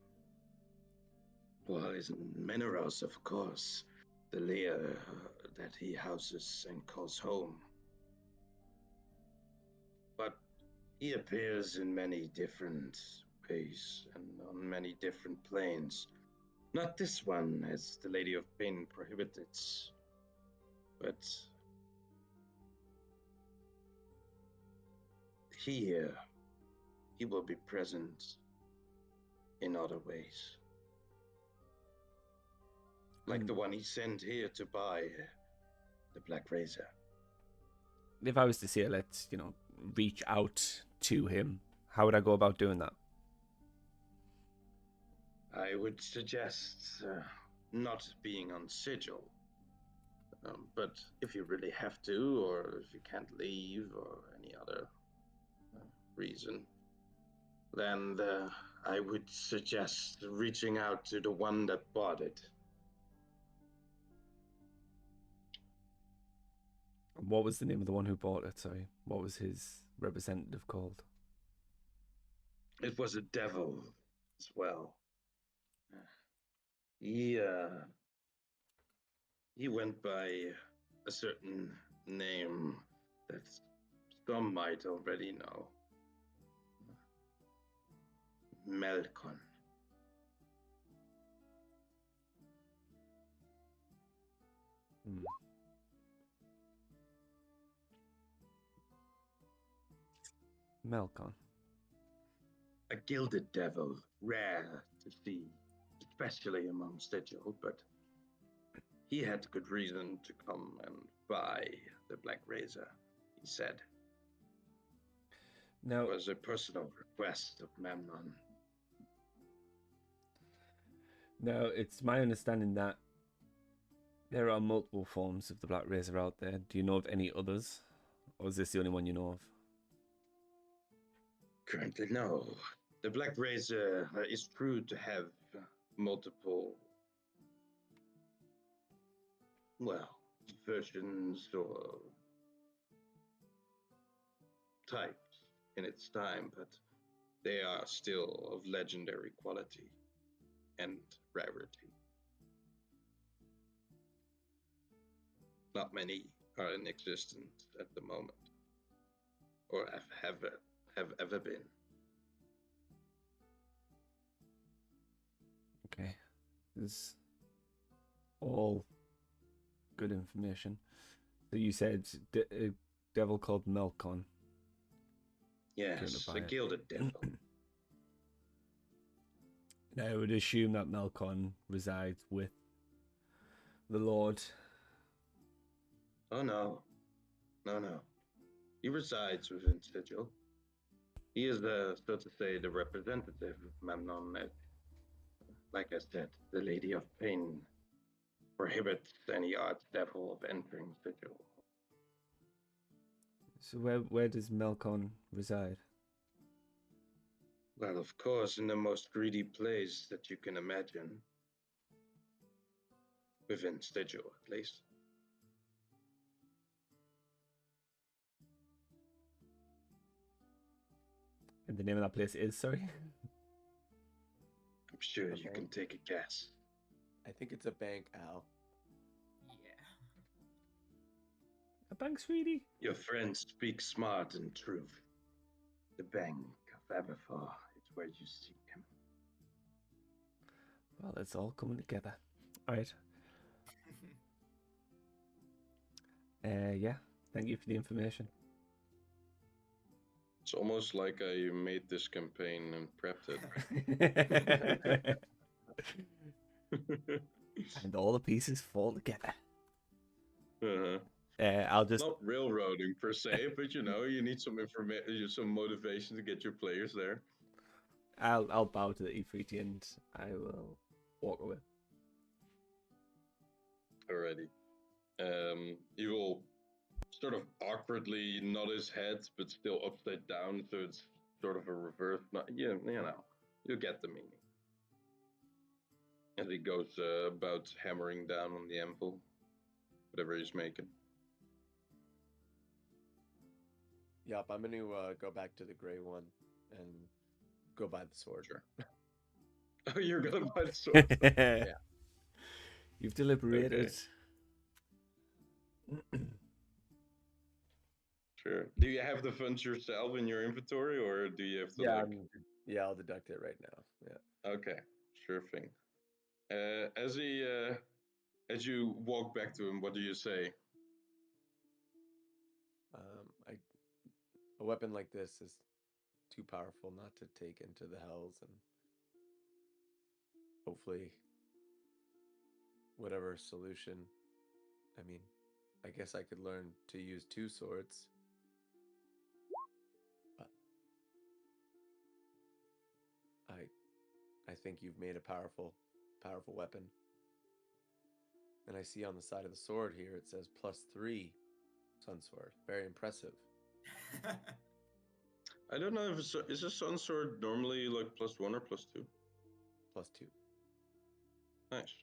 Well, he's in Menaros, of course, the lair that he houses and calls home. But he appears in many different ways and on many different planes. Not this one, as the Lady of Pain prohibits, but here he will be present in other ways. Like the one he sent here to buy the Black Razor. If I was to say, let's, reach out to him, how would I go about doing that? I would suggest not being on sigil. But if you really have to, or if you can't leave, or any other reason, then I would suggest reaching out to the one that bought it. What was the name of the one who bought it? Sorry, what was his representative called? It was a devil as well. He went by a certain name that some might already know. Melkon. Melkon. A gilded devil, rare to see, especially among Sigil, but he had good reason to come and buy the Black Razor, he said. Now, It was a personal request of Memnon. now, it's my understanding that there are multiple forms of the Black Razor out there. Do you know of any others? Or is this the only one you know of? Currently, no. The Black Razor is true to have multiple, well, versions or types in its time, but they are still of legendary quality and rarity. Not many are in existence at the moment, or have ever been. Okay. This is all good information. So you said a devil called Melkon. Yes, buy a it. gilded devil. Now, I would assume that Melkon resides with the Lord. Oh no. No. He resides within Sigil. He is so to say, the representative of Memnon. Like I said, the Lady of Pain prohibits any archdevil of entering Sigil. So where does Melkon reside? Well, of course, in the most greedy place that you can imagine. Within Sigil, at least. And the name of that place is, sorry? I'm sure you Okay. can take a guess. I think it's a bank, Al. Yeah. A bank, sweetie? Your friends speak smart and truth. The Bank of Aberfar is where you seek him. Well, it's all coming together. All right. Yeah. Thank you for the information. It's almost like I made this campaign and prepped it. And all the pieces fall together. Uh-huh. I'll just. Not railroading per se, but you need some information, some motivation to get your players there. I'll bow to the Ifriti and I will walk away. Alrighty. He will sort of awkwardly nod his head, but still upside down, so it's sort of a reverse. You get the meaning. As he goes about hammering down on the anvil, whatever he's making. Yup, I'm going to go back to the gray one and go buy the sword. Sure. Oh, you're gonna buy the sword? Yeah. You've deliberated. Okay. Sure. Do you have the funds yourself in your inventory, or do you have to Yeah, I'll deduct it right now. Yeah. Okay, sure thing. As you walk back to him, what do you say? A weapon like this is too powerful not to take into the hells, and hopefully whatever solution. I mean, I guess I could learn to use two swords. But I think you've made a powerful weapon. And I see on the side of the sword here it says +3 sun sword. Very impressive. I don't know if is a sun sword normally like +1 or +2? +2. Nice.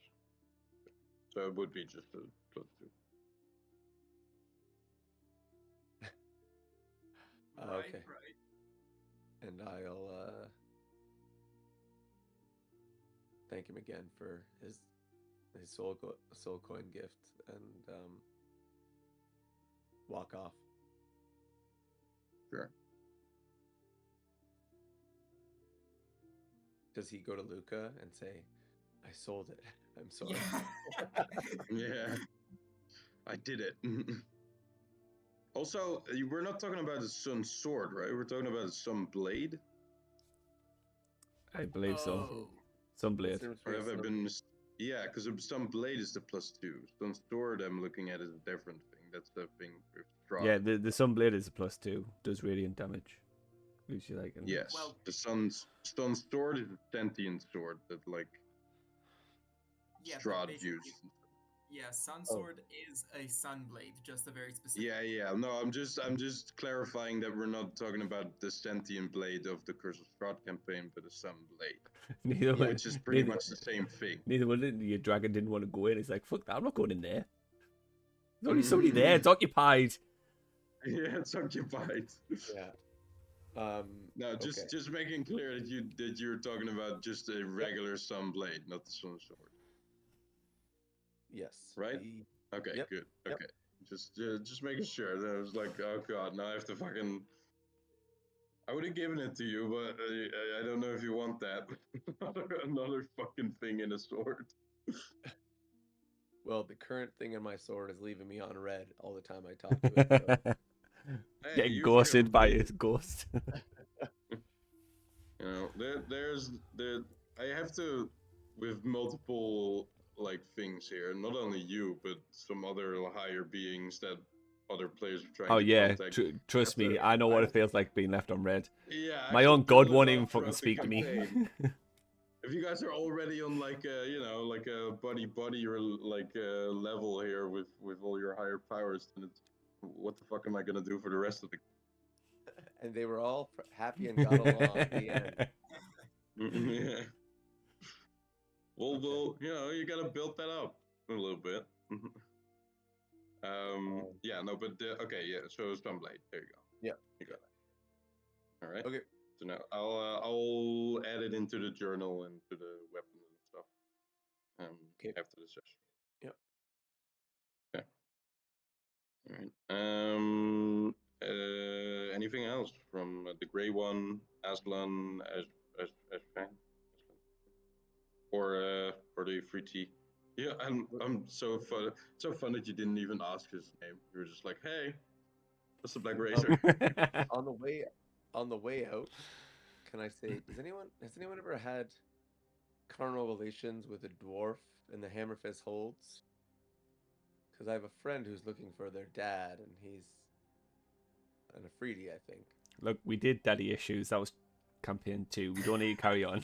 So it would be just a +2. Okay. Right. And I'll thank him again for his soul coin gift and walk off. Sure. Does he go to Lukka and say, "I sold it. I'm sorry." Yeah. Yeah. I did it. Also, we're not talking about the sun sword, right? We're talking about some blade. I believe so. Oh, Some blade. Or have I been? Yeah, because some blade is the +2. Some sword I'm looking at is a different thing. That's the thing with Strahd. Yeah, the sun blade is a +2. Does radiant damage. Gives you like. Yes. Well- the sun's sword is a sentient sword that like yeah, but Strahd basically, used. yeah, Sun Sword is a Sunblade, just a very specific. Yeah. No, I'm just clarifying that we're not talking about the sentient blade of the Curse of Strahd campaign, but the sun blade, Neither one. which is pretty much the same thing. Neither one. Your dragon didn't want to go in. He's like, "Fuck that! I'm not going in there. There's only Mm-hmm. somebody there. It's occupied." Yeah, it's occupied. Yeah. No, just making clear that you're talking about just a regular sun blade, not the sun sword. Yes. Right? Okay, Yep. good. Yep. Okay, just making sure. That I was like, oh god, now I have to fucking. I would have given it to you, but I don't know if you want that. Another fucking thing in a sword. Well, the current thing in my sword is leaving me on red all the time I talk to it. So. Hey, Getting you ghosted fucking by bleed. his ghost. You know, I have to with multiple like things here. Not only you, but some other higher beings that other players are trying Oh to yeah, contact. trust me, I know what it feels like being left on red. Yeah, I My have to own god build it won't up even fucking throughout the speak to me. campaign. If you guys are already on like a, you know, like a buddy or like a level here with all your higher powers, then it's what the fuck am I gonna do for the rest of the? And they were all happy and got along. The end. Yeah. Well, Okay. well, you know, you gotta build that up a little bit. Yeah, no, but okay, yeah. So Sunblade, there you go. Yeah. You got it. All right. Okay. So now I'll add it into the journal and to the weapons and stuff. Okay. After the session. Yep. Okay. All right. Anything else from the Gray One, Aslan, Ashfang, or the Free T? Yeah, I'm so fun. So fun that you didn't even ask his name. You were just like, "Hey, what's the Black Razor?" On the way out, can I say, has anyone ever had carnal relations with a dwarf in the Hammerfist holds? Because I have a friend who's looking for their dad, and he's an Afridi, I think. Look, we did daddy issues. That was campaign 2. We don't need to carry on.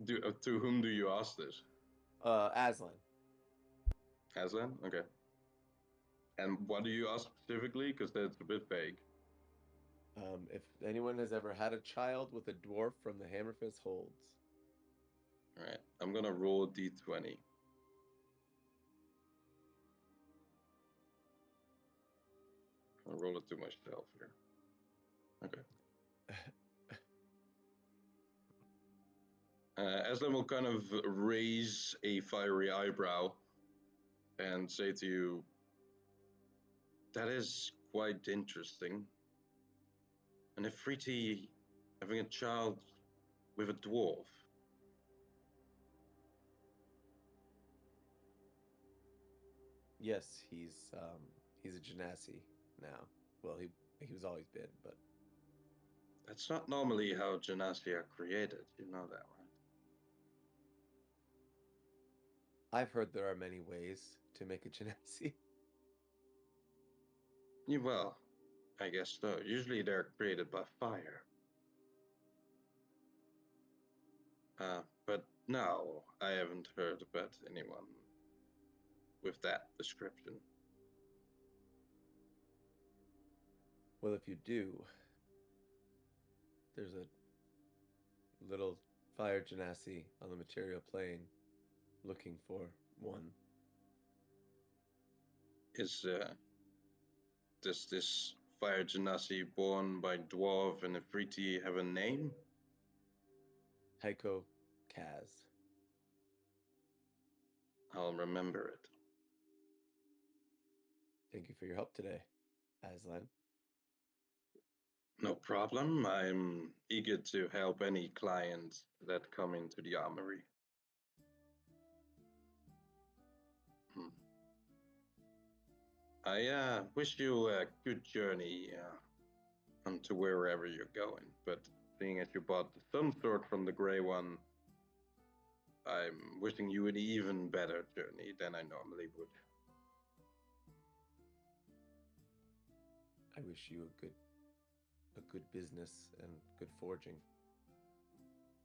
To whom do you ask this? Aslan. Aslan? Okay. And what do you ask specifically? Because that's a bit vague. If anyone has ever had a child with a dwarf from the Hammerfist holds. All right. I'm gonna roll a d20. I'll roll it to myself here. Okay. Aslan will kind of raise a fiery eyebrow and say to you, "That is quite interesting. An Ifriti having a child with a dwarf. Yes, he's a genasi now. Well, he was always been, but That's not normally how genasi are created. You know that, right?" I've heard there are many ways to make a genasi. Yeah, well, I guess so. Usually they're created by fire. But no, I haven't heard about anyone with that description. Well, if you do, there's a little fire genasi on the material plane looking for one. Does this fire genasi born by dwarf and Ifriti have a name? Heiko Kaz. I'll remember it. Thank you for your help today, Aslan. No problem. I'm eager to help any clients that come into the armory. I wish you a good journey onto wherever you're going. But seeing as you bought some sort from the Grey One, I'm wishing you an even better journey than I normally would. I wish you a good business and good forging.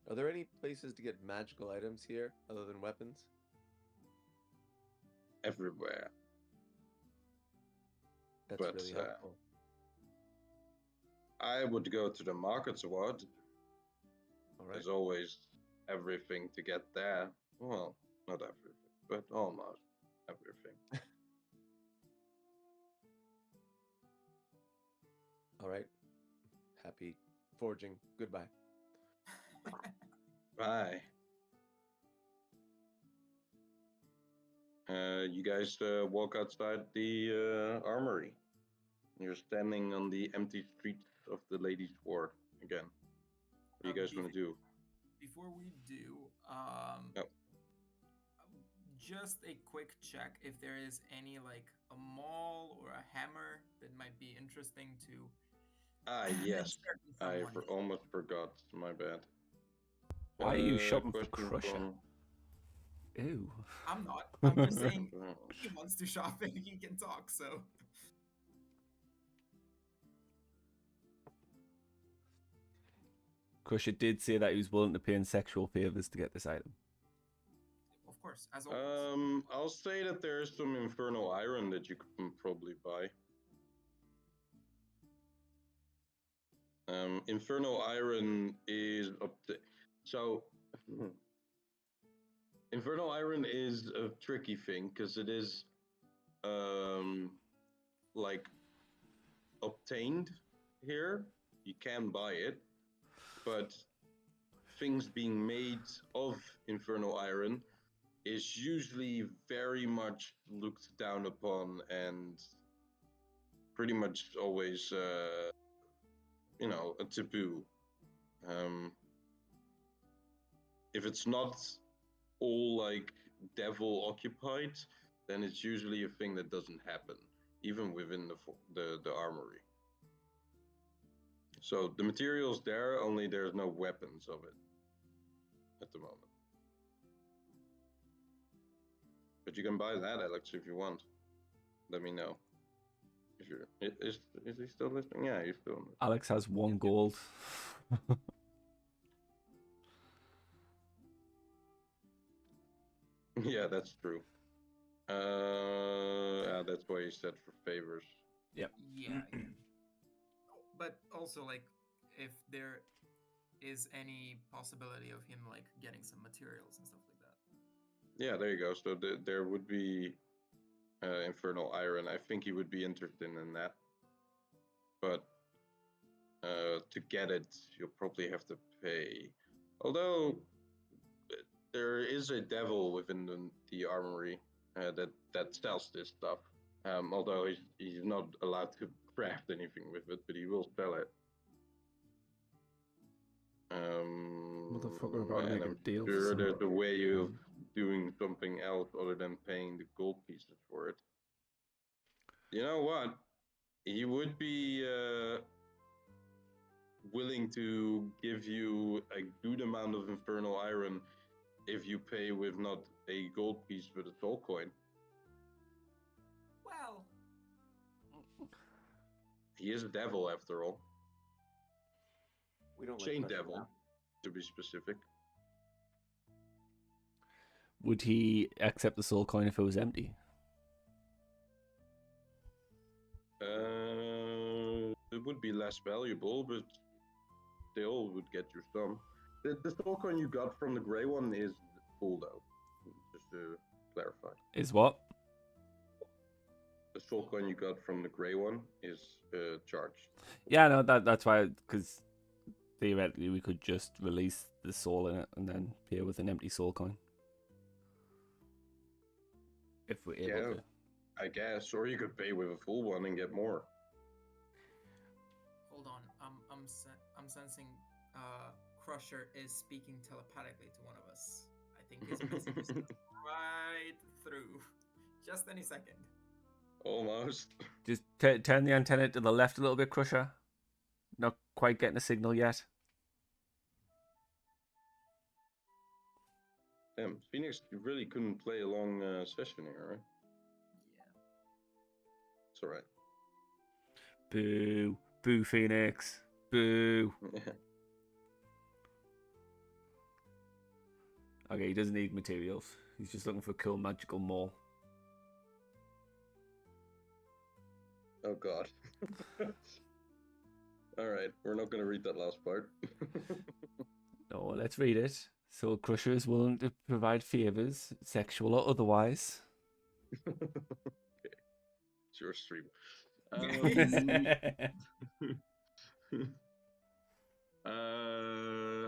Are there any places to get magical items here other than weapons? Everywhere. That's But, really helpful. I would go to the markets ward. All right. There's always everything to get there. Well, not everything, but almost everything. All right. Happy forging. Goodbye. Bye. You guys walk outside the armory. You're standing on the empty streets of the Ladies' War again. What are you guys going to do? Before we do, Yep. just a quick check if there is any like a maul or a hammer that might be interesting to. Yes. I someone. almost forgot. My bad. Why are you shopping for question Crusher? from- Ew. I'm not. I'm just saying he wants to shop and he can talk, so. Crusher did say that he was willing to pay in sexual favors to get this item. Of course, as always. I'll say that there is some infernal iron that you can probably buy. Infernal iron is up to infernal iron is a tricky thing because it is like obtained here. You can buy it, but things being made of infernal iron is usually very much looked down upon and pretty much always a taboo. If it's not all like devil occupied, then it's usually a thing that doesn't happen, even within the armory. So the material's there, only there's no weapons of it at the moment. But you can buy that, Alex, if you want. Let me know. If you're, is he still listening? Yeah, he's still listening. Alex has 1 gold. Yeah, that's true. That's why he said for favors. Yep. Yeah. But also, like, if there is any possibility of him like getting some materials and stuff like that. Yeah, there you go. So there would be infernal iron. I think he would be interested in that. But to get it, you'll probably have to pay. Although there is a devil within the armory that sells this stuff. Although he's not allowed to craft anything with it, but he will sell it. Motherfucker about to and make a I'm deal. sure there's a way of doing something else other than paying the gold pieces for it. You know what? He would be willing to give you a good amount of infernal iron if you pay with not a gold piece but a soul coin. Well, He is a devil after all. We don't Chain like Crusher devil, now. to be specific. Would he accept the soul coin if it was empty? It would be less valuable, but still would get you some. The soul coin you got from the Grey One is full, though. Just to clarify. Is what? The soul coin you got from the Grey One is charged. Yeah, no, that's why, because theoretically we could just release the soul in it and then pay with an empty soul coin. If we're able to. I guess, or you could pay with a full one and get more. hold on. I'm sensing Crusher is speaking telepathically to one of us. I think his message is right through. Just any second. Almost. Just turn the antenna to the left a little bit, Crusher. Not quite getting a signal yet. Damn, Phoenix really couldn't play a long session here, right? Yeah. It's alright. Boo. Boo, Phoenix. Boo. Okay, he doesn't need materials. He's just looking for cool magical maul. Oh god. Alright, we're not gonna read that last part. No, let's read it. So Crusher is willing to provide favors, sexual or otherwise. Okay. It's your stream.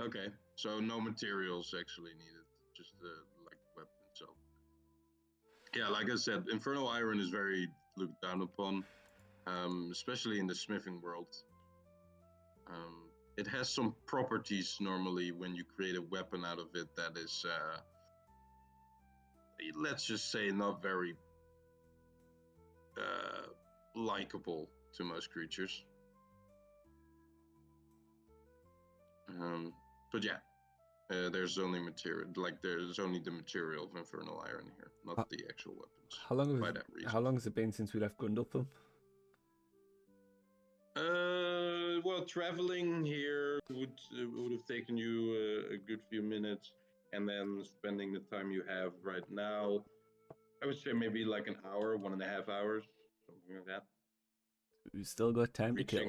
Okay, so no materials actually needed, just like weapon. So yeah, like I said, infernal iron is very looked down upon, especially in the smithing world. It has some properties normally when you create a weapon out of it that is, let's just say, not very likable to most creatures. But yeah, there's only material, like there's only the material of infernal iron here, not the actual weapons. How long by has that reason. How long has it been since we left Grundupham? Well, traveling here would have taken you a good few minutes, and then spending the time you have right now, I would say maybe like an hour, 1.5 hours, something like that. We've still got time to kill.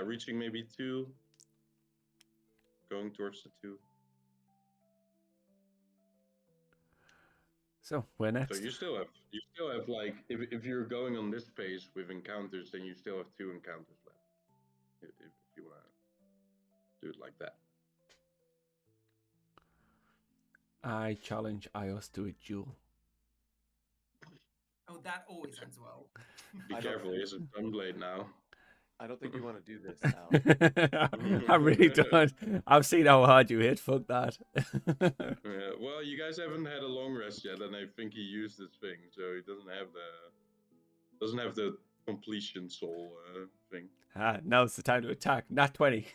Reaching maybe 2, going towards the 2. So where next? So you still have like, if you're going on this pace with encounters, then you still have 2 encounters left. If you want to do it like that. I challenge Ios to a duel. Oh, that always ends well. Be careful, he has a Sunblade now. I don't think you want to do this now. I really don't. I've seen how hard you hit. Fuck that. Yeah, well, you guys haven't had a long rest yet, and I think he used this thing, so he doesn't have the completion soul thing. Now it's the time to attack. Nat 20.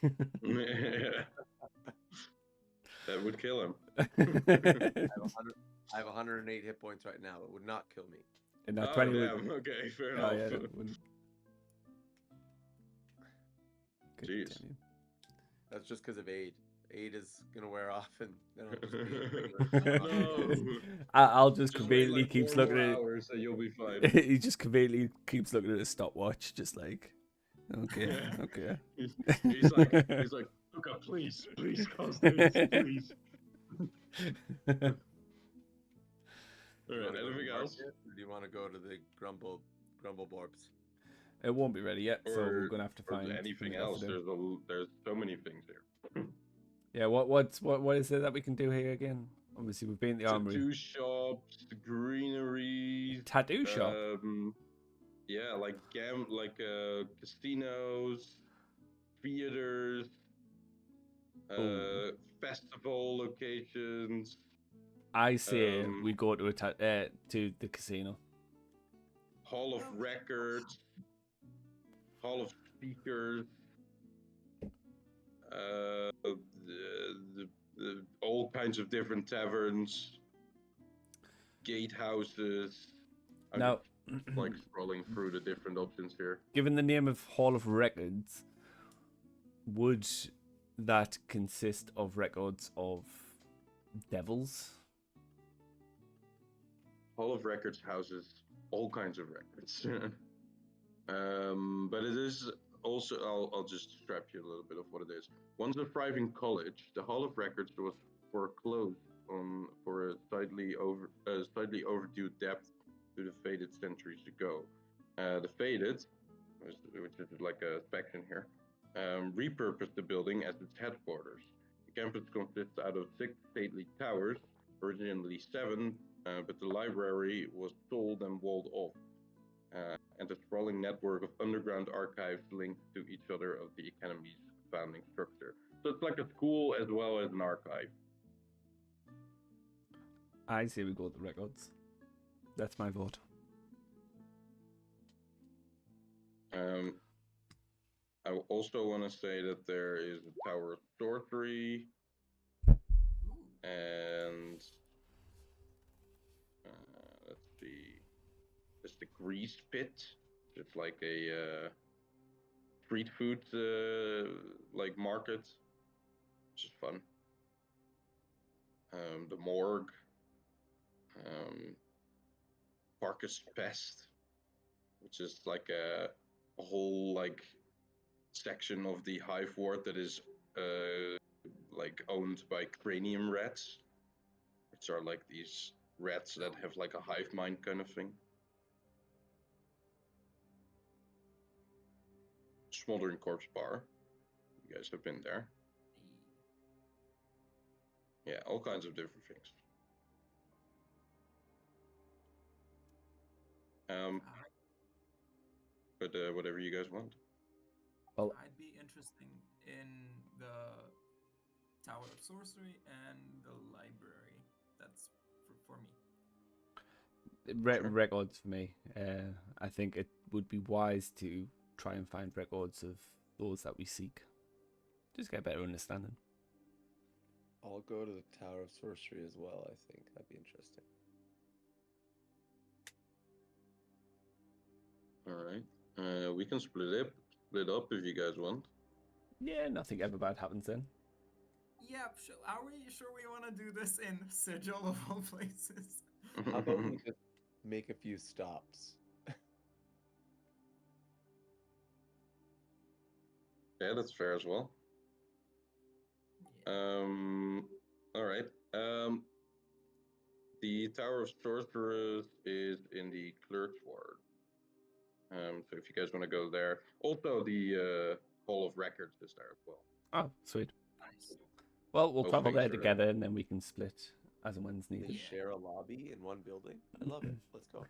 That would kill him. I have 108 hit points right now. It would not kill me. And nat Oh, 20 damn. Okay, fair enough. yeah, that wouldn't. Good Jeez. damn. That's just because of aid. Aid is gonna wear off, and then I'll just be No. I'll just Just wait conveniently like keeps 4 looking more at it. hours, and you'll be fine. He just conveniently keeps looking at his stopwatch, just like, okay, okay. He's like, Lukka, please, cause this, please. All right, anything else? Or do you want to go to the grumble borbs? It won't be ready yet, so we're gonna have to Or find anything something else. to do. There's so many things here. Yeah, what is it that we can do here again? Obviously, we've been in the armory. Tattoo shops, greeneries. Tattoo shop. Yeah, like casinos, theaters, Ooh. festival locations. I say we go to to the casino. Hall of Records, Hall of Speakers, all kinds of different taverns, gatehouses. Now, like scrolling through the different options here. Given the name of Hall of Records, would that consist of records of devils? Hall of Records houses all kinds of records. But it is also, I'll just strap you a little bit of what it is. Once a thriving college, the Hall of Records was foreclosed on for a slightly overdue debt to the Faded centuries ago. The Faded, which is like a faction here, repurposed the building as its headquarters. The campus consists out of 6 stately towers, originally 7, but the library was sold and walled off. And a sprawling network of underground archives linked to each other of the Academy's founding structure. So it's like a school as well as an archive. I say we go with the records. That's my vote. I also want to say that there is a Tower of Sorcery and let's see, there's the Grease Pit. It's like a street food like market, which is fun. The Morgue, Parkus Pest, which is like a whole like section of the hive ward that is like owned by cranium rats, which are like these rats that have like a hive mind kind of thing. Smoldering Corpse Bar. You guys have been there. Yeah, all kinds of different things. But whatever you guys want. Well, I'd be interested in the Tower of Sorcery and the library. That's for me. Sure. records for me. I think it would be wise to try and find records of those that we seek. Just get a better understanding. I'll go to the Tower of Sorcery as well, I think. That'd be interesting. Alright. We can split up if you guys want. Yeah, nothing ever bad happens then. Yeah, are we sure we want to do this in Sigil of all places? How about we just make a few stops? Yeah, that's fair as well. Yeah. All right. The Tower of Sorcerers is in the Clerk's Ward. So if you guys want to go there, also the Hall of Records is there as well. Oh, sweet. Nice. Well, we'll Both travel things there are- together, and then we can split as and when's They needed. share a lobby in one building? I love it. Let's go.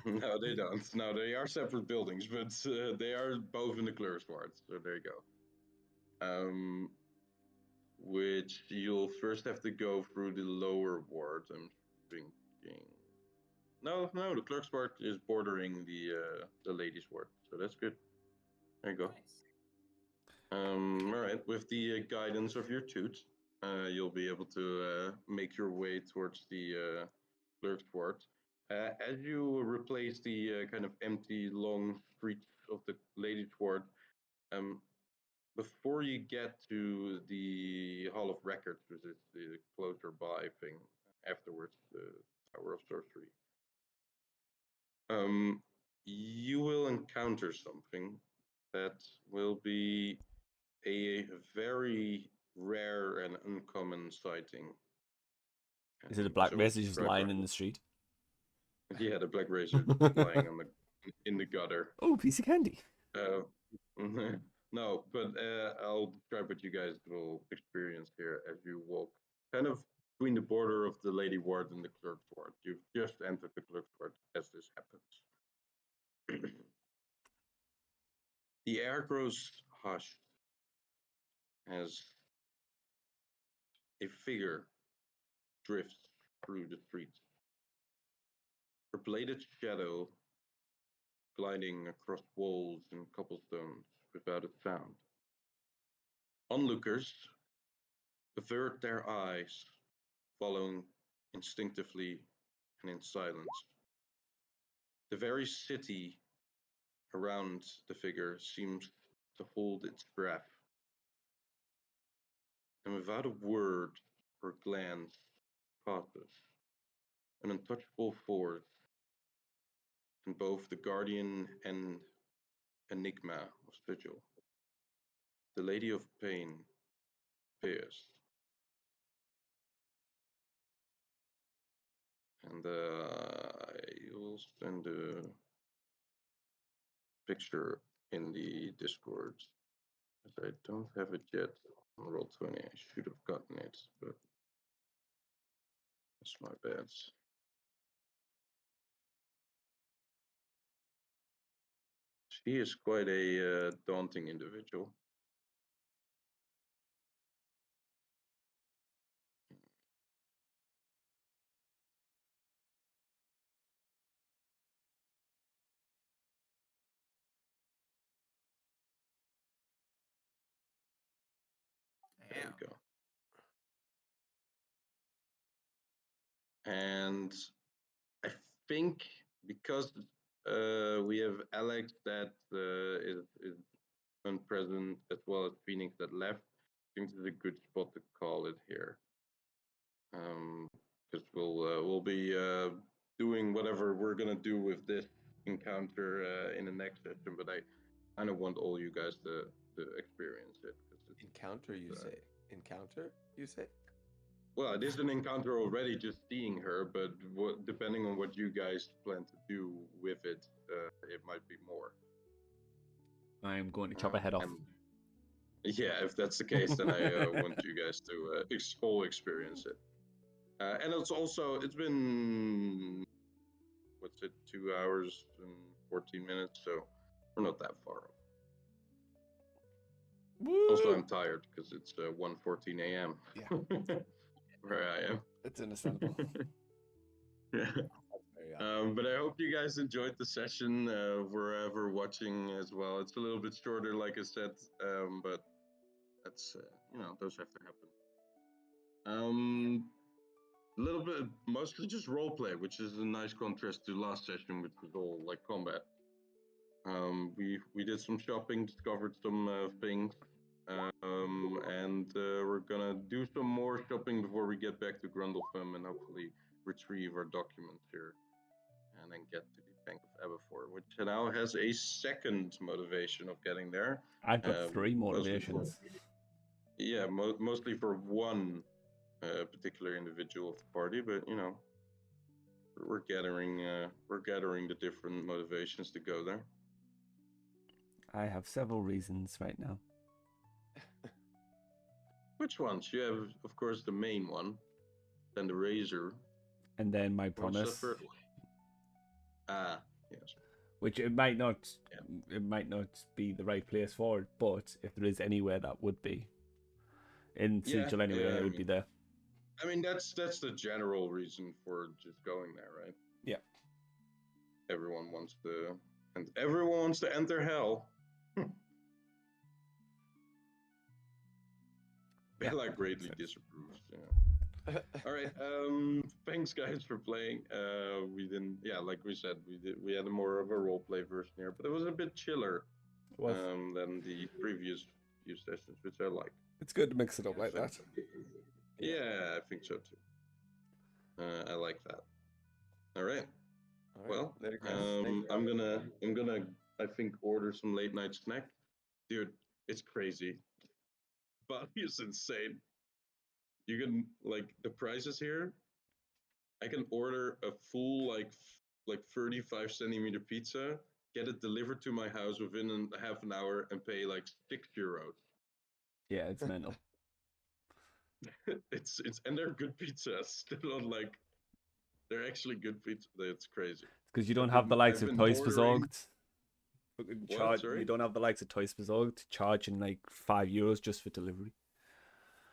No, they don't. No, they are separate buildings, but they are both in the Clerk's Ward. So there you go. Which you'll first have to go through the lower wards. I'm thinking. No, the Clerk's Ward is bordering the ladies' ward, so that's good. There you go. Nice. All right. With the guidance of your toot, you'll be able to make your way towards the Clerk's Ward. As you replace the kind of empty, long streets of the ladies' ward, before you get to the Hall of Records, which is the closer by thing afterwards, the Tower of Sorcery, you will encounter something that will be a very rare and uncommon sighting. Is it a black So we'll razor just describe lying it. in the street? Yeah, the black razor lying in the gutter. Oh, piece of candy. No, but I'll describe what you guys will experience here as you walk kind of between the border of the Lady Ward and the Clerk's Ward. You've just entered the Clerk's Ward as this happens. The air grows hushed as a figure drifts through the street. Her bladed shadow gliding across walls and cobblestones without a sound. Onlookers avert their eyes, following instinctively and in silence. The very city around the figure seems to hold its breath. And without a word or glance passes, an untouchable force in both the guardian and enigma of Sigil. The Lady of Pain appears. And I will send a picture in the Discord. As I don't have it yet on Roll20. I should have gotten it, but that's my bad. She is quite a daunting individual. And I think because we have Alex that is unpresent, as well as Phoenix that left, I think this is a good spot to call it here. Because we'll be doing whatever we're gonna do with this encounter in the next session, but I kind of want all you guys to experience it. Encounter, you say? Encounter, you say? Well, it is an encounter already, just seeing her, but depending on what you guys plan to do with it, it might be more. I'm going to chop a head off. Yeah, if that's the case, then I want you guys to all experience it. And it's been, what's it, 2 hours and 14 minutes, so we're not that far off. Woo! Also, I'm tired because it's 1:14 a.m. Yeah. Where I am. It's understandable. Yeah. Very But I hope you guys enjoyed the session, wherever watching as well. It's a little bit shorter, like I said, but that's, those have to happen. A little bit, mostly just roleplay, which is a nice contrast to last session, which was all like combat. We did some shopping, discovered some things, and we're gonna do some more shopping before we get back to Grundlefam and hopefully retrieve our documents here, and then get to the Bank of Aberforth, which now has a second motivation of getting there. I've got 3 motivations. Mostly for one particular individual of the party, but we're gathering the different motivations to go there. I have several reasons right now. Which ones? You have, of course, the main one, then the razor, and then my promise. Yes. Which it might not be the right place for it, but if there is anywhere that would be in Sigil anyway, it would be there. I mean, that's the general reason for just going there, right? Yeah. Everyone wants to enter hell. Bella greatly disapproves. Yeah. All right. Thanks, guys, for playing. We didn't. Yeah, like we said, we had more of a role play version here, but it was a bit chiller than the previous few sessions, which I like. It's good to mix it up like that. Yeah, I think so too. I like that. All right. Well, later, guys. I'm gonna I think order some late night snack. Dude, it's crazy. Bali is insane. You can, like, the prices here. I can order a full like 35 centimeter pizza, get it delivered to my house within half an hour, and pay like €6. Yeah, it's mental. it's and they're good pizzas. They're actually good pizza. It's crazy. Because you don't have the likes of Toys Besorged. You don't have the likes of Toys Besorged charging like €5 just for delivery.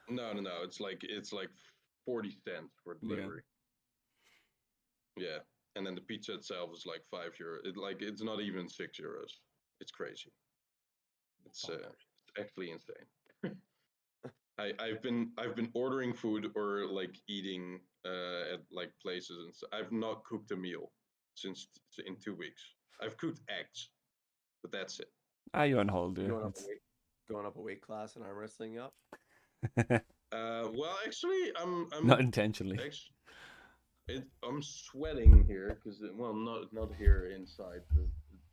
No. It's like 40 cents for delivery. Yeah. And then the pizza itself is like €5. It's not even €6. It's crazy. It's actually insane. I've been ordering food or like eating at like places, and I've not cooked a meal in 2 weeks. I've cooked eggs, but that's it. You're on holiday. Going up a weight class and arm wrestling up. Well, actually, I'm not intentionally. I'm sweating here because, well, not here inside.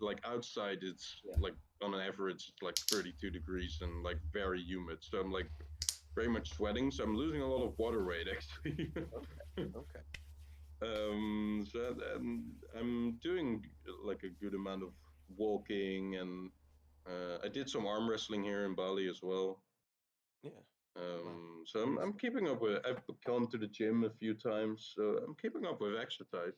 Like outside, it's like on an average, it's like 32 degrees and like very humid. So I'm like very much sweating. So I'm losing a lot of water weight actually. Okay. So I'm doing like a good amount of walking, and I did some arm wrestling here in Bali as well. Yeah. So I'm keeping up with. I've gone to the gym a few times, so I'm keeping up with exercise.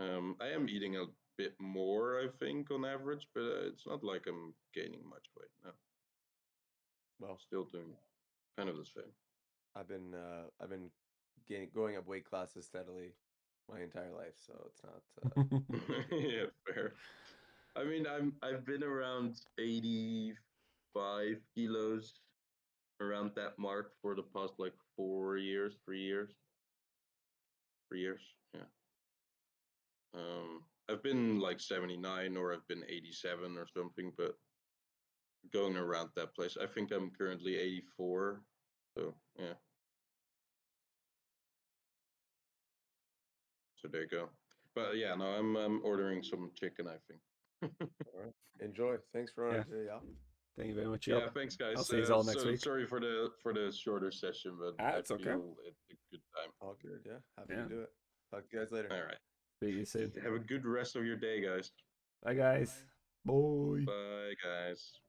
I am eating a bit more, I think, on average, but it's not like I'm gaining much weight. No. Well, still doing kind of the same. I've been going up weight classes steadily my entire life, so it's not. Yeah, fair. I mean, I've been around 85 kilos, around that mark for the past like 3 years. years. Yeah. I've been like 79 or I've been 87 or something, but going around that place. I think I'm currently 84. So yeah. So there you go. But yeah, no, I'm ordering some chicken, I think. All right. Enjoy. Thanks for Yeah. yeah. Thank you very much. Yeah, Yep. thanks guys. I'll see you all next so week. sorry for the shorter session, but I It's okay. feel it's a good time. All good. Yeah. Happy Yeah. to do it. Talk to you guys later. All right. See you soon. Have a good rest of your day, guys. Bye, guys. Bye. Bye, guys.